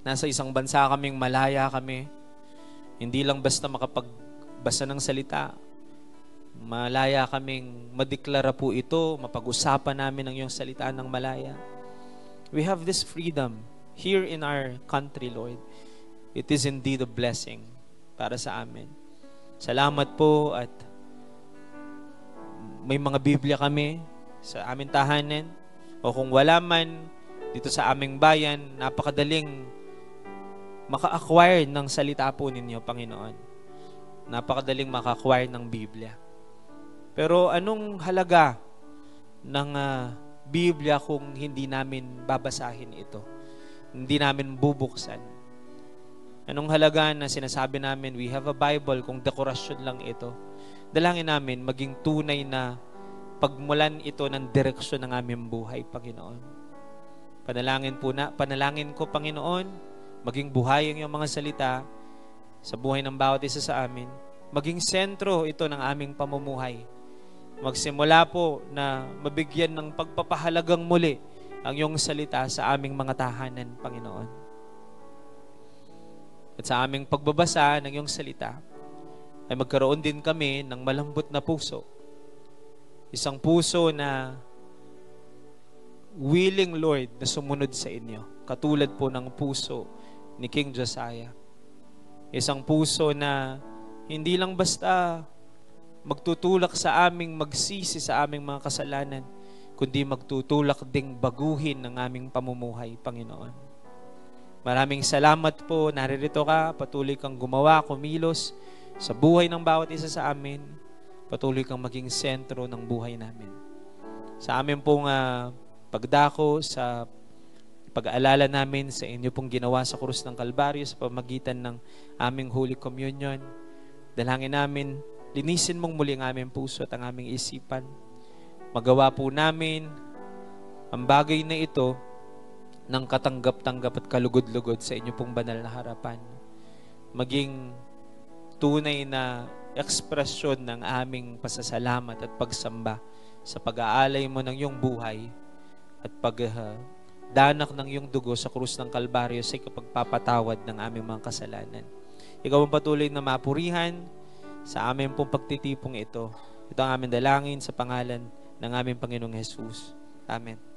Nasa isang bansa kaming malaya kami. Hindi lang basta makapagbasa ng salita. Malaya kaming madeklara po ito, mapag-usapan namin ang iyong salita ng malaya. We have this freedom here in our country, Lord. It is indeed a blessing para sa amin. Salamat po at may mga Biblia kami sa aming tahanan o kung wala man dito sa aming bayan, napakadaling maka-acquire ng salita po ninyo, Panginoon. Napakadaling maka-acquire ng Biblia. Pero anong halaga ng Biblia kung hindi namin babasahin ito? Hindi namin bubuksan? Anong halaga na sinasabi namin, we have a Bible, kung dekorasyon lang ito? Dalangin namin maging tunay na pagmulan ito ng direksyon ng aming buhay, Panginoon. Panalangin ko, Panginoon, maging buhay ang iyong mga salita sa buhay ng bawat isa sa amin. Maging sentro ito ng aming pamumuhay. Magsimula po na mabigyan ng pagpapahalagang muli ang iyong salita sa aming mga tahanan, Panginoon. At sa aming pagbabasa ng iyong salita, ay magkaroon din kami ng malambot na puso. Isang puso na willing, Lord, na sumunod sa inyo. Katulad po ng puso ni King Josiah. Isang puso na hindi lang basta magtutulak sa aming magsisi sa aming mga kasalanan, kundi magtutulak ding baguhin ang aming pamumuhay, Panginoon. Maraming salamat po, naririto ka, patuloy kang gumawa, kumilos sa buhay ng bawat isa sa amin, patuloy kang maging sentro ng buhay namin. Sa amin pong pagdako, sa pag-aalala namin sa inyo pong ginawa sa krus ng Kalbaryo sa pamagitan ng aming Holy Communion, dalangin namin, linisin mong muli ang aming puso at ang aming isipan. Magawa po namin ang bagay na ito ng katanggap-tanggap at kalugod-lugod sa inyo pong banal na harapan. Maging tunay na ekspresyon ng aming pasasalamat at pagsamba sa pag-aalay mo ng iyong buhay at pagdanak ng iyong dugo sa krus ng Kalbaryo sa ikapagpapatawad ng aming mga kasalanan. Ikaw ang patuloy na mapurihan sa aming pong pagtitipong ito. Ito ang aming dalangin sa pangalan ng aming Panginoong Jesus. Amen.